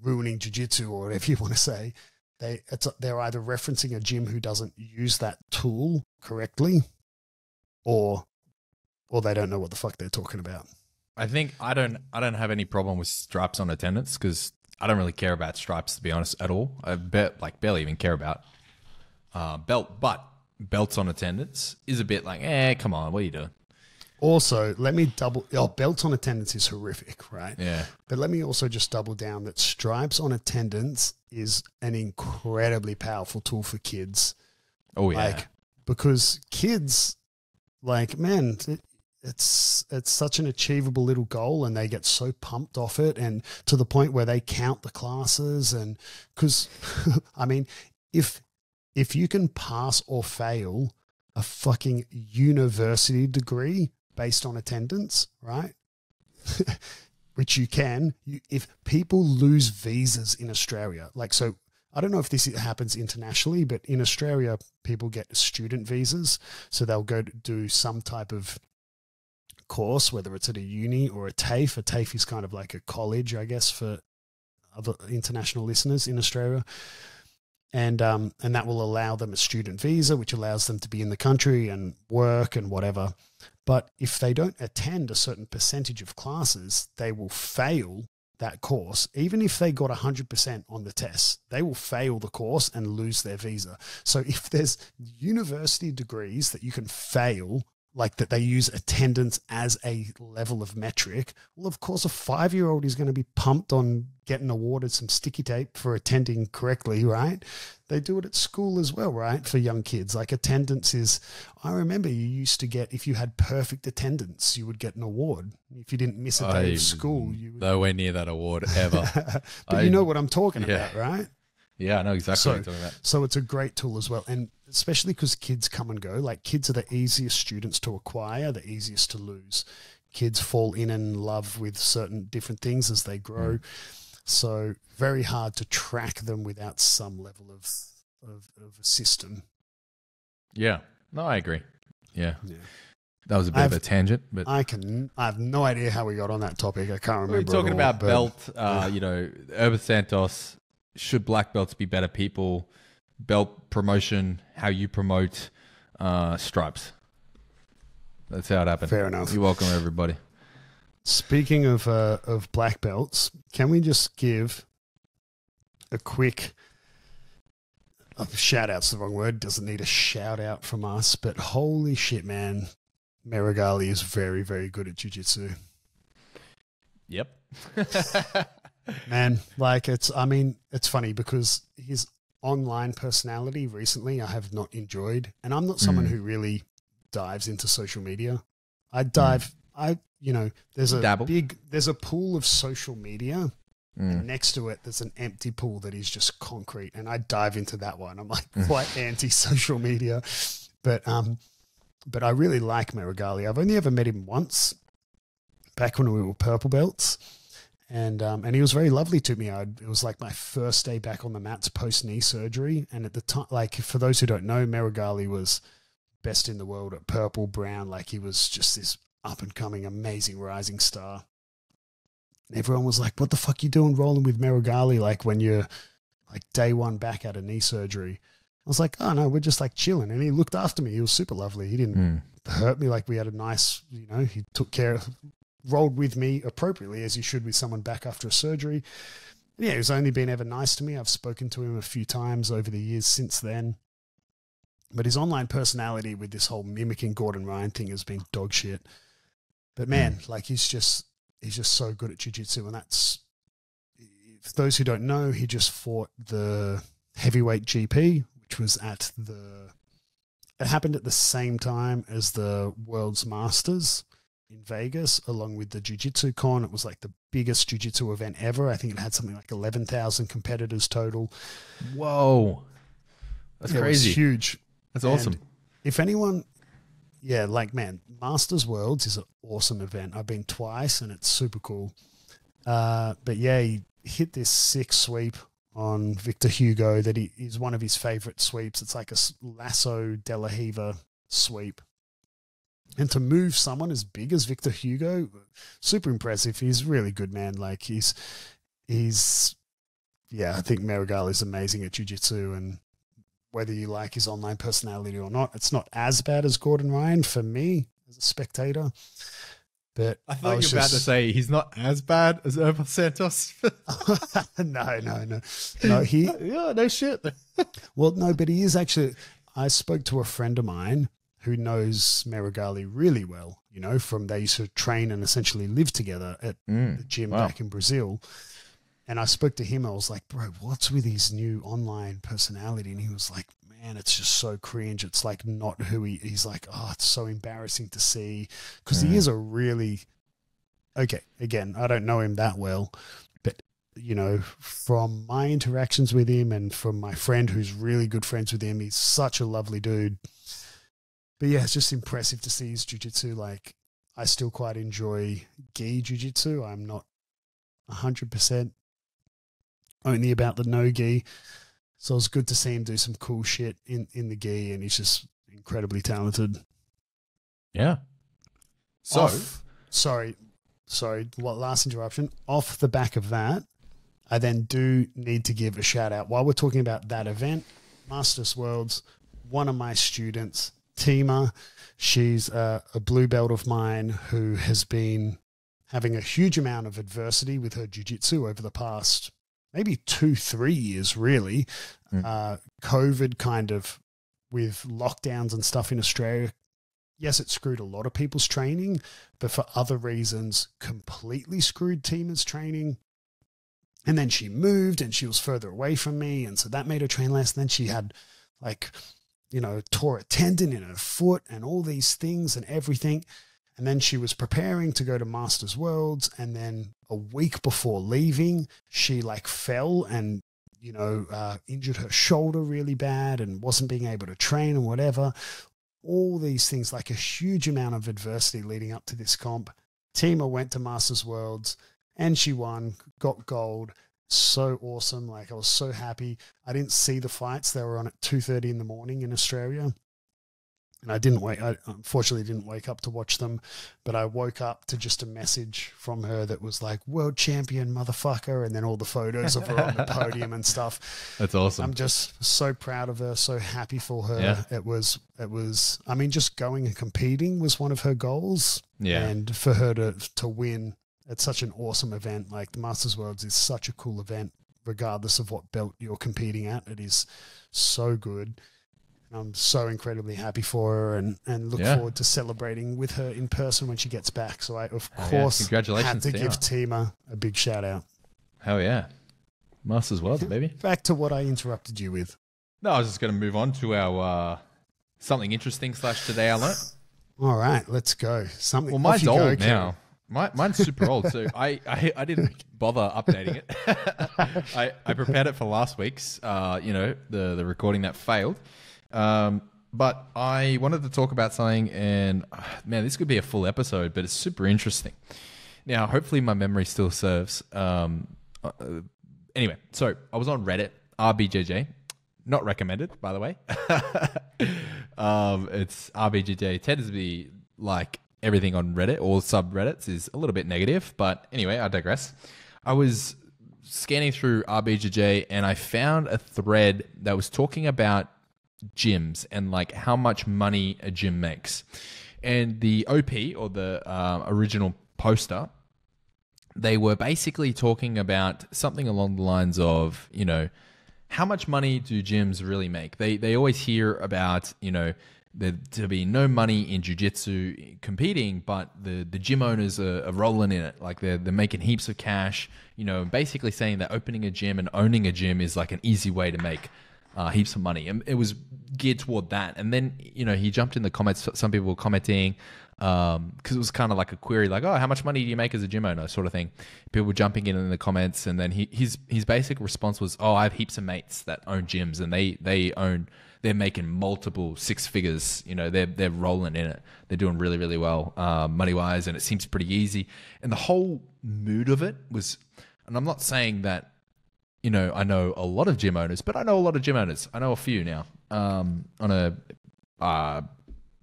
ruining jiu-jitsu or whatever you want to say, they're either referencing a gym who doesn't use that tool correctly, or they don't know what the fuck they're talking about. I think I don't have any problem with stripes on attendance because I don't really care about stripes, to be honest, at all. I barely even care about belt, but belts on attendance is a bit like, come on, what are you doing? Also, let me belts on attendance is horrific, right? Yeah. But let me also just double down that stripes on attendance is an incredibly powerful tool for kids. Oh, yeah. Because kids, man, it's such an achievable little goal, and they get so pumped off it, and to the point where they count the classes. And because, I mean, if you can pass or fail a fucking university degree based on attendance, right? Which you can. If people lose visas in Australia, so I don't know if this happens internationally, but in Australia, people get student visas. So they'll go to do some type of course, whether it's at a uni or a TAFE. A TAFE is kind of like a college, I guess, for other international listeners in Australia. And that will allow them a student visa, which allows them to be in the country and work and whatever. But if they don't attend a certain percentage of classes, they will fail that course. Even if they got 100% on the test, they will fail the course and lose their visa. So if there's university degrees that you can fail, like that they use attendance as a level of metric, well, of course, a 5-year-old is going to be pumped on getting awarded some sticky tape for attending correctly, right? They do it at school as well, right? For young kids, like attendance is, I remember you used to get, if you had perfect attendance, you would get an award. If you didn't miss a day of school, you would. Nowhere near that award ever. But you know what I'm talking about, right? Yeah, I know exactly what you're talking about. So it's a great tool as well. And especially because kids come and go, like kids are the easiest students to acquire, the easiest to lose. Kids fall in love with certain different things as they grow. So very hard to track them without some level of a system. Yeah. No, I agree. Yeah. That was a bit of a tangent, but I have no idea how we got on that topic. I can't remember. We're talking about belt, Erbeth Santos. Should black belts be better people? Belt promotion, how you promote stripes. That's how it happened. Fair enough. You're welcome, everybody. Speaking of black belts, can we just give a quick shout out's the wrong word, doesn't need a shout out from us, but holy shit, man, Meregali is very, very good at jiu-jitsu. Yep. Man, it's funny because his online personality recently I have not enjoyed, and I'm not someone who really dives into social media. There's a pool of social media, and next to it there's an empty pool that is just concrete, and I dive into that one. I'm like quite anti-social media, but I really like Meregali. I've only ever met him once, back when we were purple belts. and he was very lovely to me. It was like my first day back on the mats post knee surgery, and at the time, like for those who don't know, Meregali was best in the world at purple brown. Like he was just this up and coming, amazing rising star. And everyone was like, "What the fuck you doing rolling with Meregali? Like when you're like day one back out of knee surgery." I was like, "Oh no, we're just like chilling." And he looked after me. He was super lovely. He didn't hurt me. Like we had a nice, he took care, rolled with me appropriately as you should with someone back after a surgery. Yeah, he's only been ever nice to me. I've spoken to him a few times over the years since then. But his online personality with this whole mimicking Gordon Ryan thing has been dog shit. But man, like he's just so good at jiu-jitsu. And that's, for those who don't know, he just fought the heavyweight GP, which was it happened at the same time as the World's Masters in Vegas, along with the Jiu-Jitsu Con. It was like the biggest jiu-jitsu event ever. I think it had something like 11,000 competitors total. Whoa. That's crazy. It was huge. That's awesome. And if anyone, man, Masters Worlds is an awesome event. I've been twice and it's super cool. But yeah, he hit this sick sweep on Victor Hugo that is one of his favorite sweeps. It's like a lasso de la Hiva sweep. And to move someone as big as Victor Hugo, super impressive. He's really good, man. Like I think Meregali is amazing at jiu-jitsu, and whether you like his online personality or not, it's not as bad as Gordon Ryan for me as a spectator. But I thought you were about to say he's not as bad as Erberth Santos. No, no shit. Well, no, but he is actually. I spoke to a friend of mine who knows Meregali really well. From they used to train and essentially live together at the gym back in Brazil. And I spoke to him. I was like, "Bro, what's with his new online personality?" And he was like, "Man, it's just so cringe. It's like not who he's like, oh, it's so embarrassing to see." Because he is a really, okay, again, I don't know him that well, but, from my interactions with him and from my friend who's really good friends with him, he's such a lovely dude. But yeah, it's just impressive to see his jiu-jitsu. Like, I still quite enjoy gi jiu-jitsu. I'm not 100% only about the no-gi. So it was good to see him do some cool shit in the gi, and he's just incredibly talented. Yeah. So, sorry, last interruption. Off the back of that, I then do need to give a shout out. While we're talking about that event, Masters Worlds, one of my students, Tima, she's a blue belt of mine who has been having a huge amount of adversity with her jiu-jitsu over the past maybe 2-3 years, really. COVID kind of with lockdowns and stuff in Australia. Yes, it screwed a lot of people's training, but for other reasons, completely screwed Tima's training. And then she moved and she was further away from me. And so that made her train less. And then she had tore a tendon in her foot and all these things and everything. And then she was preparing to go to Masters Worlds. And then a week before leaving, she fell and, injured her shoulder really bad and wasn't being able to train and whatever. All these things, like a huge amount of adversity leading up to this comp. Tima went to Masters Worlds and she won, got gold. So awesome. I was so happy. I didn't see the fights. They were on at 2:30 in the morning in Australia. And I unfortunately didn't wake up to watch them, but I woke up to just a message from her that was like, "World champion, motherfucker," and then all the photos of her on the podium and stuff. That's awesome. I'm just so proud of her, so happy for her. Yeah. It was, just going and competing was one of her goals. Yeah. And for her to win at such an awesome event, like the Masters Worlds is such a cool event, regardless of what belt you're competing at. It is so good. I'm so incredibly happy for her and look forward to celebrating with her in person when she gets back. So I, of course, Congratulations, had to give Tima a big shout out. Hell yeah. Masters World, baby. Back to what I interrupted you with. No, I was just going to move on to our something interesting / today I learnt. All right, let's go. Something. Well, mine's old now. Mine's super old, so I didn't bother updating it. I prepared it for last week's, the recording that failed. But I wanted to talk about something, and man, this could be a full episode, but it's super interesting. Now, hopefully my memory still serves. Anyway, so I was on Reddit, RBJJ. Not recommended, by the way. It's RBJJ. Tends to be like everything on Reddit or subreddits is a little bit negative. But anyway, I digress. I was scanning through RBJJ and I found a thread that was talking about gyms and like how much money a gym makes. And the OP or the original poster, they were basically talking about something along the lines of, you know, how much money do gyms really make? They always hear about, you know, there to be no money in jiu-jitsu competing, but the gym owners are rolling in it. Like they're making heaps of cash, you know, basically saying that opening a gym and owning a gym is like an easy way to make heaps of money. And it was geared toward that. And then, you know, he jumped in the comments. Some people were commenting because it was kind of like a query, like, oh, how much money do you make as a gym owner, sort of thing. People were jumping in the comments, and then his basic response was, oh, I have heaps of mates that own gyms, and they're making multiple six figures. You know, they're rolling in it. They're doing really, really well money wise, and it seems pretty easy. And the whole mood of it was, and I'm not saying that, you know, I know a lot of gym owners, but I know a lot of gym owners. I know a few now on a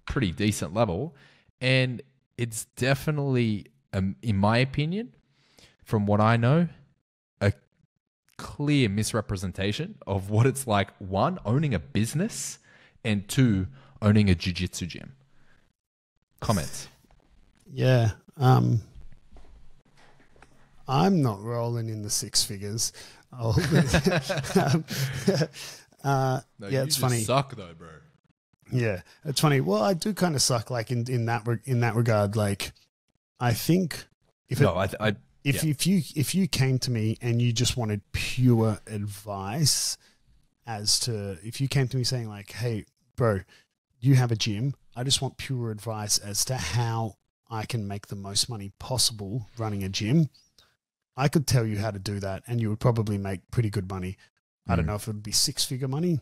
pretty decent level. And it's definitely, in my opinion, from what I know, a clear misrepresentation of what it's like, one, owning a business, and two, owning a jiu-jitsu gym. Comments? Yeah. I'm not rolling in the six figures. No, yeah, it's funny. Suck though, bro. Yeah, it's funny. Well, I do kind of suck, like in that regard. Like, I think if you came to me and you just wanted pure advice as to, if you came to me saying like, hey, bro, you have a gym, I just want pure advice as to how I can make the most money possible running a gym, I could tell you how to do that, and you would probably make pretty good money. I don't know if it would be six-figure money,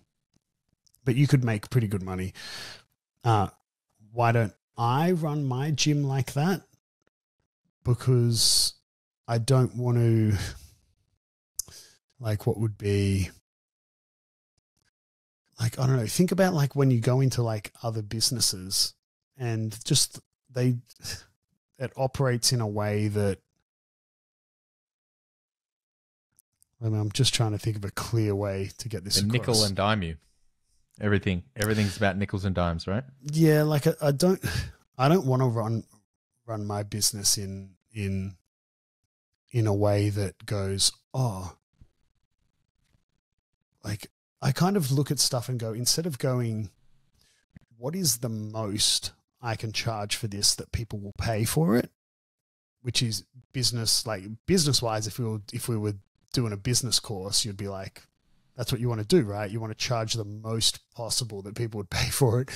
but you could make pretty good money. Why don't I run my gym like that? Because I don't want to, like, what would be, like, I don't know, think about like when you go into like other businesses and just it operates in a way that, I mean, I'm just trying to think of a clear way to get this across. Nickel and dime you. Everything's about nickels and dimes, right? Yeah, like I don't want to run my business in a way that goes, oh, like I kind of look at stuff and go, instead of going, what is the most I can charge for this that people will pay for it, which is business wise. If we were doing a business course, you'd be like, that's what you want to do, right? You want to charge the most possible that people would pay for it.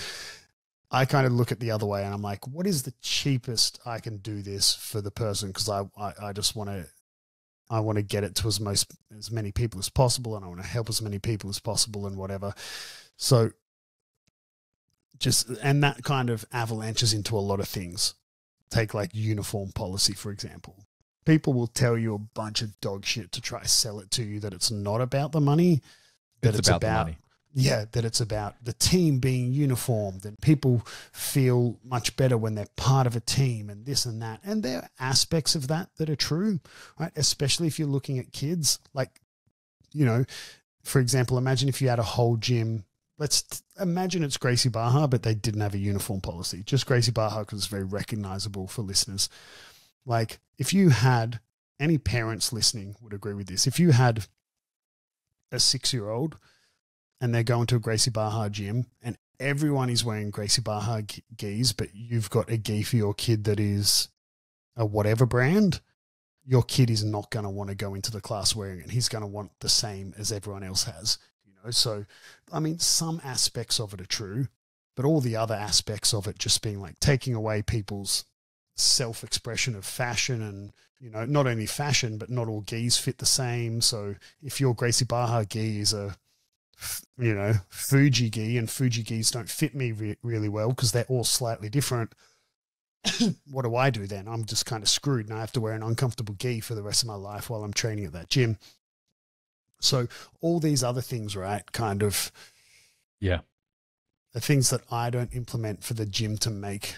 I kind of look at the other way and I'm like, what is the cheapest I can do this for the person? Because I just want to get it to as many people as possible, and I want to help as many people as possible and whatever. So and that kind of avalanches into a lot of things. Take like uniform policy, for example. People will tell you a bunch of dog shit to try to sell it to you that it's not about the money, that it's about the money. Yeah, that it's about the team being uniformed and people feel much better when they're part of a team and this and that. And there are aspects of that are true, right? Especially if you're looking at kids. Like, you know, for example, imagine if you had a whole gym. Let's imagine it's Gracie Barra, but they didn't have a uniform policy. Just Gracie Barra because it's very recognizable for listeners. Like, if you had, any parents listening would agree with this, if you had a 6-year-old and they're going to a Gracie Barra gym and everyone is wearing Gracie Barra gis, but you've got a gi for your kid that is a whatever brand, your kid is not going to want to go into the class wearing it. He's going to want the same as everyone else has. You know, so, I mean, some aspects of it are true, but all the other aspects of it just being like taking away people's self-expression of fashion, and, you know, not only fashion, but not all gis fit the same. So if your Gracie Barra gi is a, you know, Fuji gi, and Fuji gis don't fit me really well because they're all slightly different, what do I do then? I'm just kind of screwed, and I have to wear an uncomfortable gi for the rest of my life while I'm training at that gym. So all these other things, right, kind of are things that I don't implement for the gym to make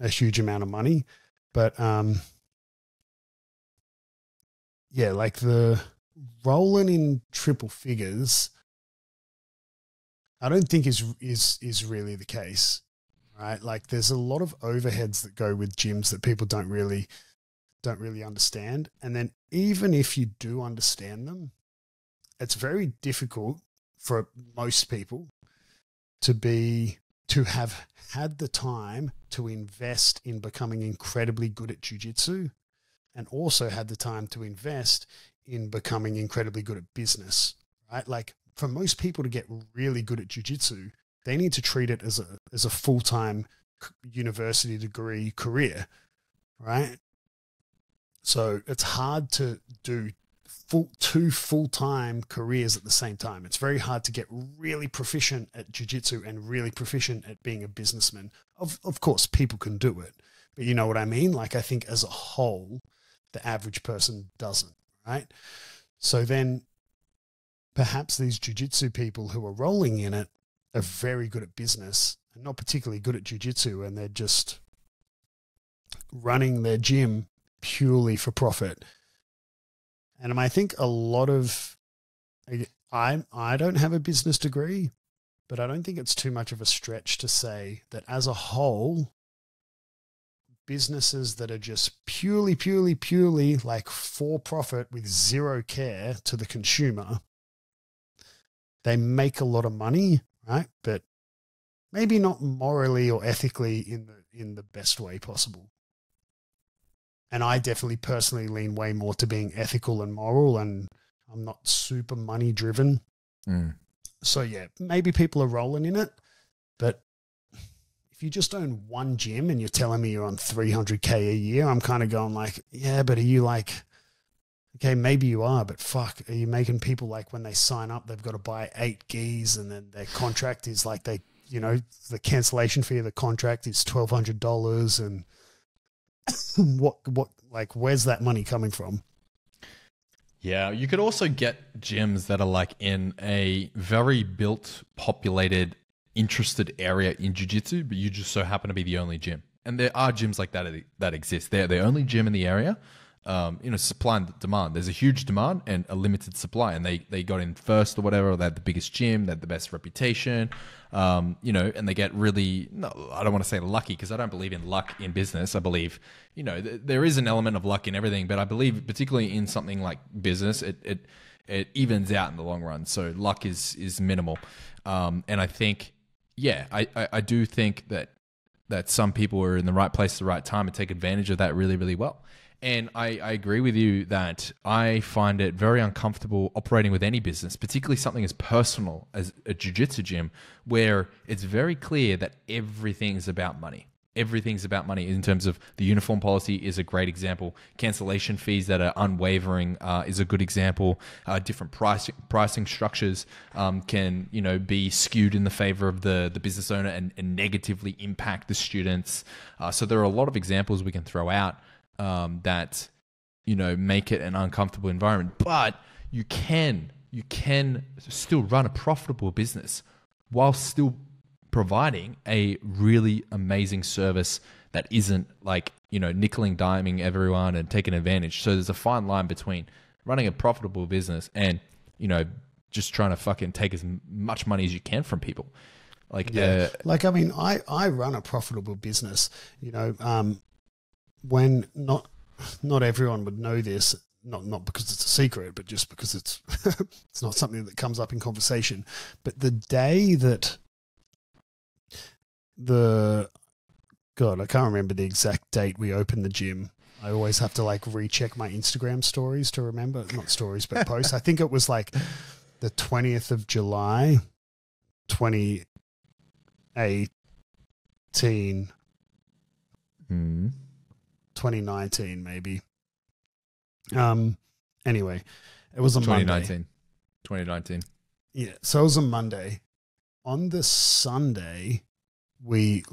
a huge amount of money. But like the rolling in triple figures, I don't think is really the case, right? Like there's a lot of overheads that go with gyms that people don't really understand. And then even if you do understand them, it's very difficult for most people to have had the time to invest in becoming incredibly good at jiu-jitsu, and also had the time to invest in becoming incredibly good at business, right? Like for most people to get really good at jiu-jitsu, they need to treat it as a full-time university degree career, right? So it's hard to do two full-time careers at the same time. It's very hard to get really proficient at jiu-jitsu and really proficient at being a businessman. Of course, people can do it, but you know what I mean? Like I think as a whole, the average person doesn't, right? So then perhaps these jiu-jitsu people who are rolling in it are very good at business and not particularly good at jiu-jitsu, and they're just running their gym purely for profit. And I think a lot of, I don't have a business degree, but I don't think it's too much of a stretch to say that as a whole, businesses that are just purely like for profit with zero care to the consumer, they make a lot of money, right? But maybe not morally or ethically in the best way possible. And I definitely personally lean way more to being ethical and moral, and I'm not super money driven. So yeah, maybe people are rolling in it, but if you just own one gym and you're telling me you're on 300K a year, I'm kind of going like, yeah, but are you like, okay, maybe you are, but fuck, are you making people like when they sign up, they've got to buy 8 gis and then their contract is like the cancellation fee of the contract is $1,200 and what like where's that money coming from? Yeah, you could also get gyms that are like in a very built, populated, interested area in jiu-jitsu, but you just so happen to be the only gym. And there are gyms like that exist. They're the only gym in the area. Supply and demand. There's a huge demand and a limited supply, and they got in first or whatever. Or they had the biggest gym, they had the best reputation, and they get really, no, I don't want to say lucky because I don't believe in luck in business. I believe, there is an element of luck in everything, but I believe particularly in something like business, it evens out in the long run. So luck is minimal. And I think, I do think that some people are in the right place at the right time and take advantage of that really, really well. And I agree with you that I find it very uncomfortable operating with any business, particularly something as personal as a jiu-jitsu gym, where it's very clear that everything's about money. Everything's about money in terms of the uniform policy is a great example. Cancellation fees that are unwavering is a good example. Different pricing structures can be skewed in the favor of the business owner and negatively impact the students. So there are a lot of examples we can throw out that make it an uncomfortable environment, but you can still run a profitable business while still providing a really amazing service that isn't like nickeling diming everyone and taking advantage. So there's a fine line between running a profitable business and just trying to fucking take as much money as you can from people. I run a profitable business, when not everyone would know this, not because it's a secret, but just because it's it's not something that comes up in conversation. But the day that I can't remember the exact date we opened the gym. I always have to recheck my Instagram stories to remember, not stories, but posts. I think it was like the 20th of July, 2018. 2019 maybe. Anyway, it was a 2019. Yeah, so it was a Monday. On the Sunday, we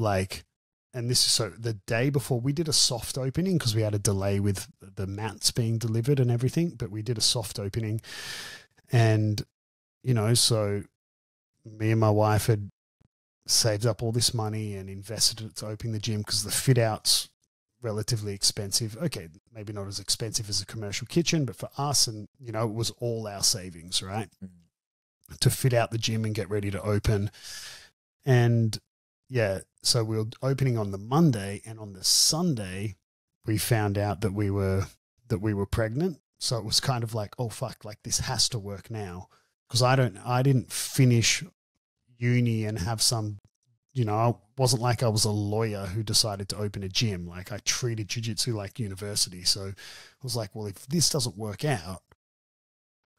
and this is so the day before we did a soft opening because we had a delay with the mats being delivered and everything, but we did a soft opening. And, you know, so me and my wife had saved up all this money and invested it to open the gym because the fit out's relatively expensive. Okay, maybe not as expensive as a commercial kitchen, but for us, and, you know, it was all our savings, right? To fit out the gym and get ready to open. And yeah, so we were opening on the Monday, and on the Sunday we found out that we were pregnant. So it was kind of like, oh fuck, like this has to work now. Because I didn't finish uni and have some, you know, I wasn't like I was a lawyer who decided to open a gym. Like I treated jiu-jitsu like university. So I was like, well, if this doesn't work out,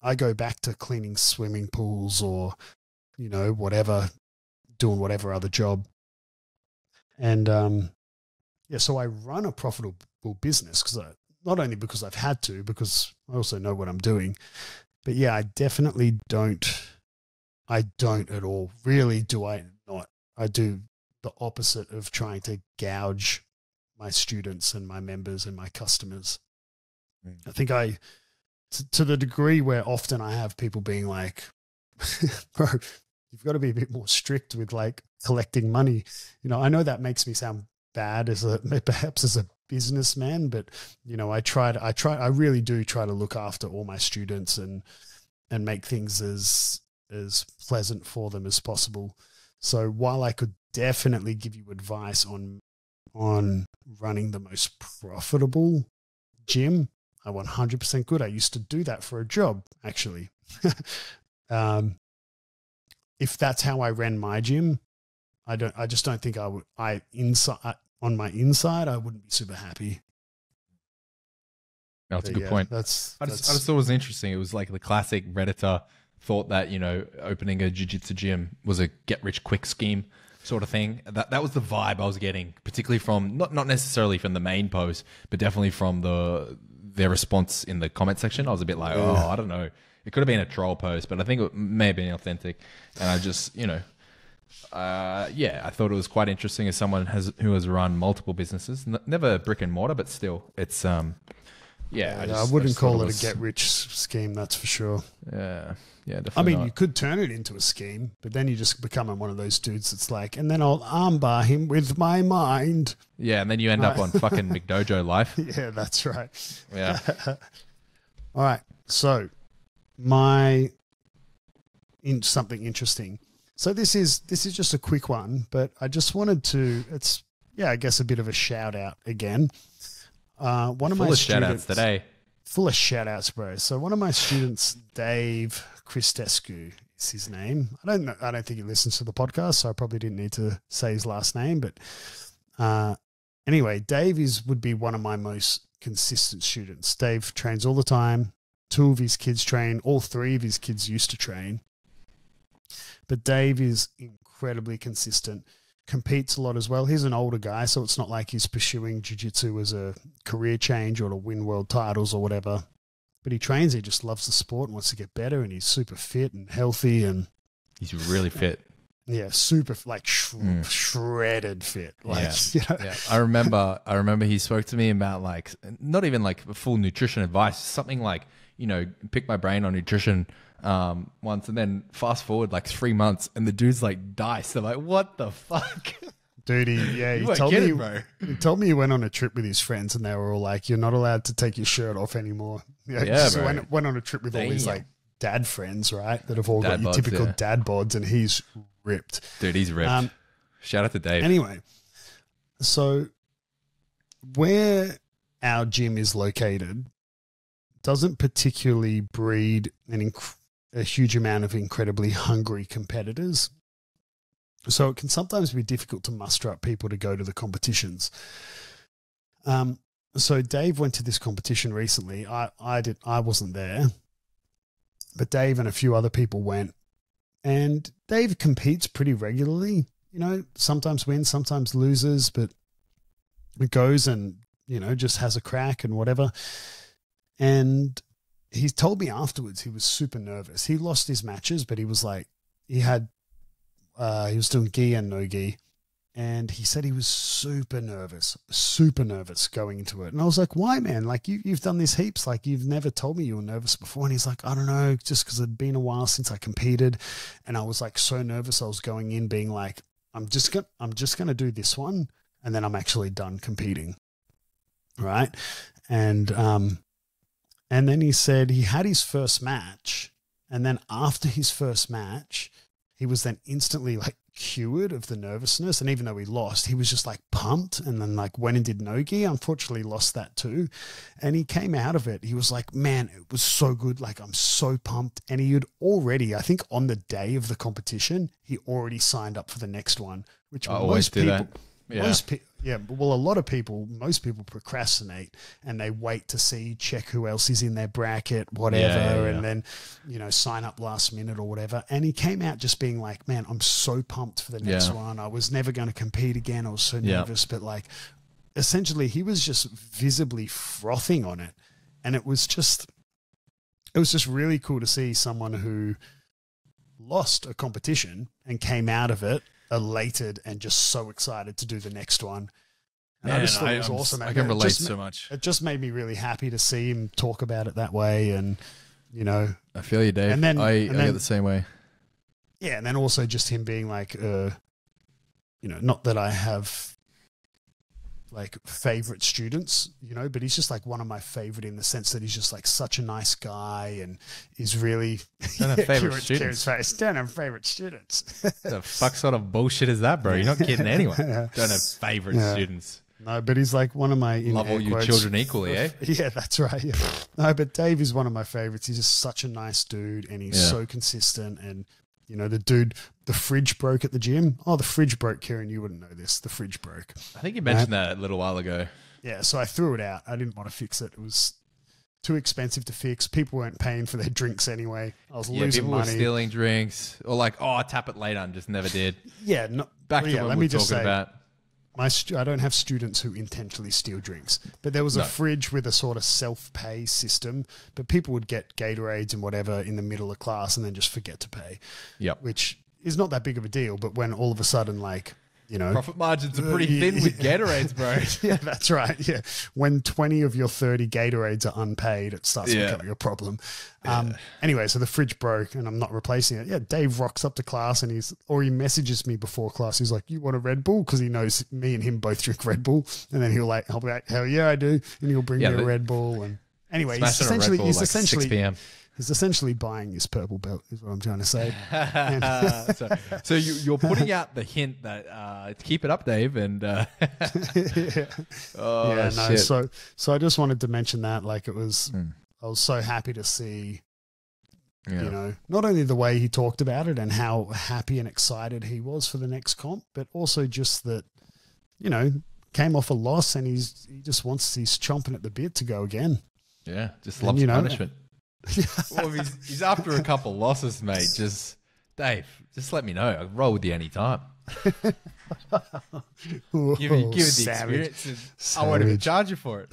I go back to cleaning swimming pools or, you know, whatever, doing whatever other job. And yeah, so I run a profitable business not only because I've had to, because I also know what I'm doing. But yeah, I definitely don't at all. Really, do I not? I do the opposite of trying to gouge my students and my members and my customers. I think to the degree where often I have people being like, bro, you've got to be a bit more strict with like collecting money. You know, I know that makes me sound bad perhaps as a businessman, but you know, I really do try to look after all my students and make things as pleasant for them as possible. So while I could definitely give you advice on running the most profitable gym, I 100% could. I used to do that for a job, actually. If that's how I ran my gym, I just don't think I would. On my inside, I wouldn't be super happy. No, that's a good point. I just thought it was interesting. It was like the classic Redditor thought that, you know, opening a jiu-jitsu gym was a get-rich-quick scheme sort of thing. That was the vibe I was getting, particularly from, not necessarily from the main post, but definitely from their response in the comment section. I was a bit like, oh, I don't know. It could have been a troll post, but I think it may have been authentic. And I just, you know, I thought it was quite interesting as someone who has run multiple businesses, never brick and mortar, but still, it's I wouldn't call it a get rich scheme, that's for sure. Yeah, definitely. I mean, you could turn it into a scheme, but then you just become one of those dudes that's like, and then I'll armbar him with my mind. Yeah, and then you end up on fucking McDojo Life. Yeah, that's right. Yeah. All right, so something interesting. So this is just a quick one, but I just wanted to. I guess a bit of a shout out again. One of my shout outs today. Full of shout outs, bro. So one of my students, Dave Christescu is his name. I don't think he listens to the podcast, so I probably didn't need to say his last name. But anyway, Dave would be one of my most consistent students. Dave trains all the time. 2 of his kids train. All 3 of his kids used to train. But Dave is incredibly consistent, competes a lot as well. He's an older guy, so it's not like he's pursuing jiu-jitsu as a career change or to win world titles or whatever. But he trains, he just loves the sport and wants to get better, and he's super fit and healthy. And he's really fit. Yeah, super, like shredded fit. Like, you know. Yeah. I remember he spoke to me about like, not even like full nutrition advice, something like, you know, pick my brain on nutrition once, and then fast forward like 3 months and the dude's like dice. They're like, what the fuck? Dude, he told me he went on a trip with his friends and they were all like, you're not allowed to take your shirt off anymore. So went on a trip with all his like dad friends, right? That have all got your typical dad bods, and he's ripped. Dude, he's ripped. Shout out to Dave. Anyway, so where our gym is located doesn't particularly breed a huge amount of incredibly hungry competitors. So it can sometimes be difficult to muster up people to go to the competitions. So Dave went to this competition recently. I wasn't there, but Dave and a few other people went. And Dave competes pretty regularly. You know, sometimes wins, sometimes loses, but it goes and, you know, just has a crack and whatever. And he told me afterwards he was super nervous. He lost his matches, but he was like, he was doing gi and no gi. And he said he was super nervous going into it. And I was like, why, man? Like, you've done this heaps. Like, you've never told me you were nervous before. And he's like, I don't know, just because it'd been a while since I competed. And I was like so nervous. I was going in being like, I'm just going to do this one. And then I'm actually done competing. Right. And then he said he had his first match. And then after his first match, he was then instantly like cured of the nervousness. And even though he lost, he was just like pumped, and then like went and did no-gi. Unfortunately lost that too. And he came out of it. He was like, man, it was so good. Like, I'm so pumped. And he had already, I think on the day of the competition, he already signed up for the next one, which most people, most people procrastinate and they wait to check who else is in their bracket, whatever, and then, sign up last minute or whatever. And he came out just being like, man, I'm so pumped for the next one. I was never going to compete again. I was so nervous, but like, essentially he was just visibly frothing on it. And it was just really cool to see someone who lost a competition and came out of it elated and just so excited to do the next one. And man, I just thought it was awesome. I can relate so much. It just made me really happy to see him talk about it that way. And, I feel you, Dave. And then I get the same way. Yeah. And then also just him being like, not that I have like favorite students, but he's just like one of my favorite in the sense that he's just like such a nice guy and is really don't have favorite students. Don't have favorite students. The fuck sort of bullshit is that, bro? You're not kidding anyone. Don't have favorite students. No, but he's like one of my love all your children equally, eh? Yeah, that's right. Yeah. No, but Dave is one of my favorites. He's just such a nice dude, and he's so consistent. And the fridge broke at the gym. Oh, the fridge broke, Kieren. You wouldn't know this. The fridge broke. I think you mentioned that a little while ago. Yeah, so I threw it out. I didn't want to fix it. It was too expensive to fix. People weren't paying for their drinks anyway. I was losing people money. Were stealing drinks, or like, I'll tap it later, and just never did. Yeah, back to what we were talking about. I don't have students who intentionally steal drinks, but there was a fridge with a sort of self-pay system, but people would get Gatorades and whatever in the middle of class and then just forget to pay. Yep. Which is not that big of a deal, but when all of a sudden, like, profit margins are pretty thin with Gatorades, bro. Yeah, that's right. Yeah. When 20 of your 30 Gatorades are unpaid, it starts becoming a problem. Anyway, so the fridge broke and I'm not replacing it. Yeah, Dave rocks up to class and he messages me before class. He's like, you want a Red Bull? Because he knows me and him both drink Red Bull. And then he'll like, I'll be like, hell yeah, I do. And he'll bring me a Red Bull. And anyway, he's essentially 6 p.m. He's essentially buying this purple belt, is what I'm trying to say. So you're putting out the hint that keep it up, Dave. And shit. So I just wanted to mention that, like, it was. I was so happy to see, not only the way he talked about it and how happy and excited he was for the next comp, but also just that, came off a loss and he's chomping at the bit to go again. Yeah, just loves punishment. Well, if he's after a couple losses, mate, Dave, just let me know. I'll roll with you anytime. Give it the experience. I won't even charge you for it.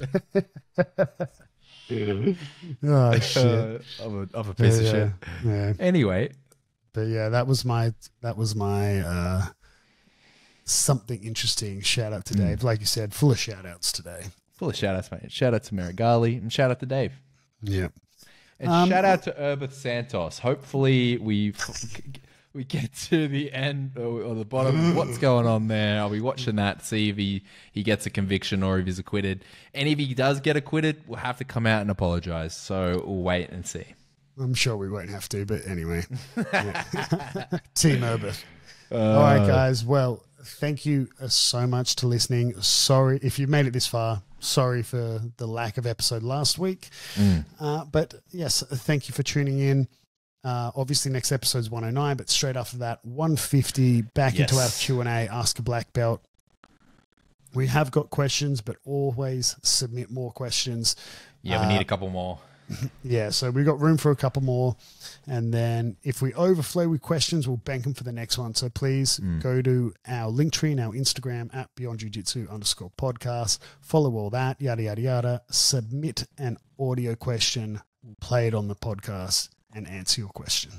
Oh, shit. Of a piece of shit. Yeah. Anyway. But yeah, that was my something interesting. Shout out to Dave. Like you said, full of shout outs today. Full of shout outs, mate. Shout out to Meregali and shout out to Dave. Yeah. And shout out to Erberth Santos. Hopefully we get to the end or the bottom of what's going on there. I'll be watching that to see if he gets a conviction or if he's acquitted. And if he does get acquitted, we'll have to come out and apologize. So we'll wait and see. I'm sure we won't have to, but anyway. Team Erbeth. All right, guys. Well, thank you so much to listening. Sorry if you made it this far. Sorry for the lack of episode last week. But yes, thank you for tuning in. Obviously, next episode is 109, but straight after that, 150, back into our Q&A, Ask a Black Belt. We have got questions, but always submit more questions. Yeah, we need a couple more. Yeah, so we've got room for a couple more. And then if we overflow with questions, we'll bank them for the next one. So please go to our link tree and our Instagram at Beyond Jiu-Jitsu _podcast. Follow all that, yada, yada, yada. Submit an audio question. We'll play it on the podcast and answer your question.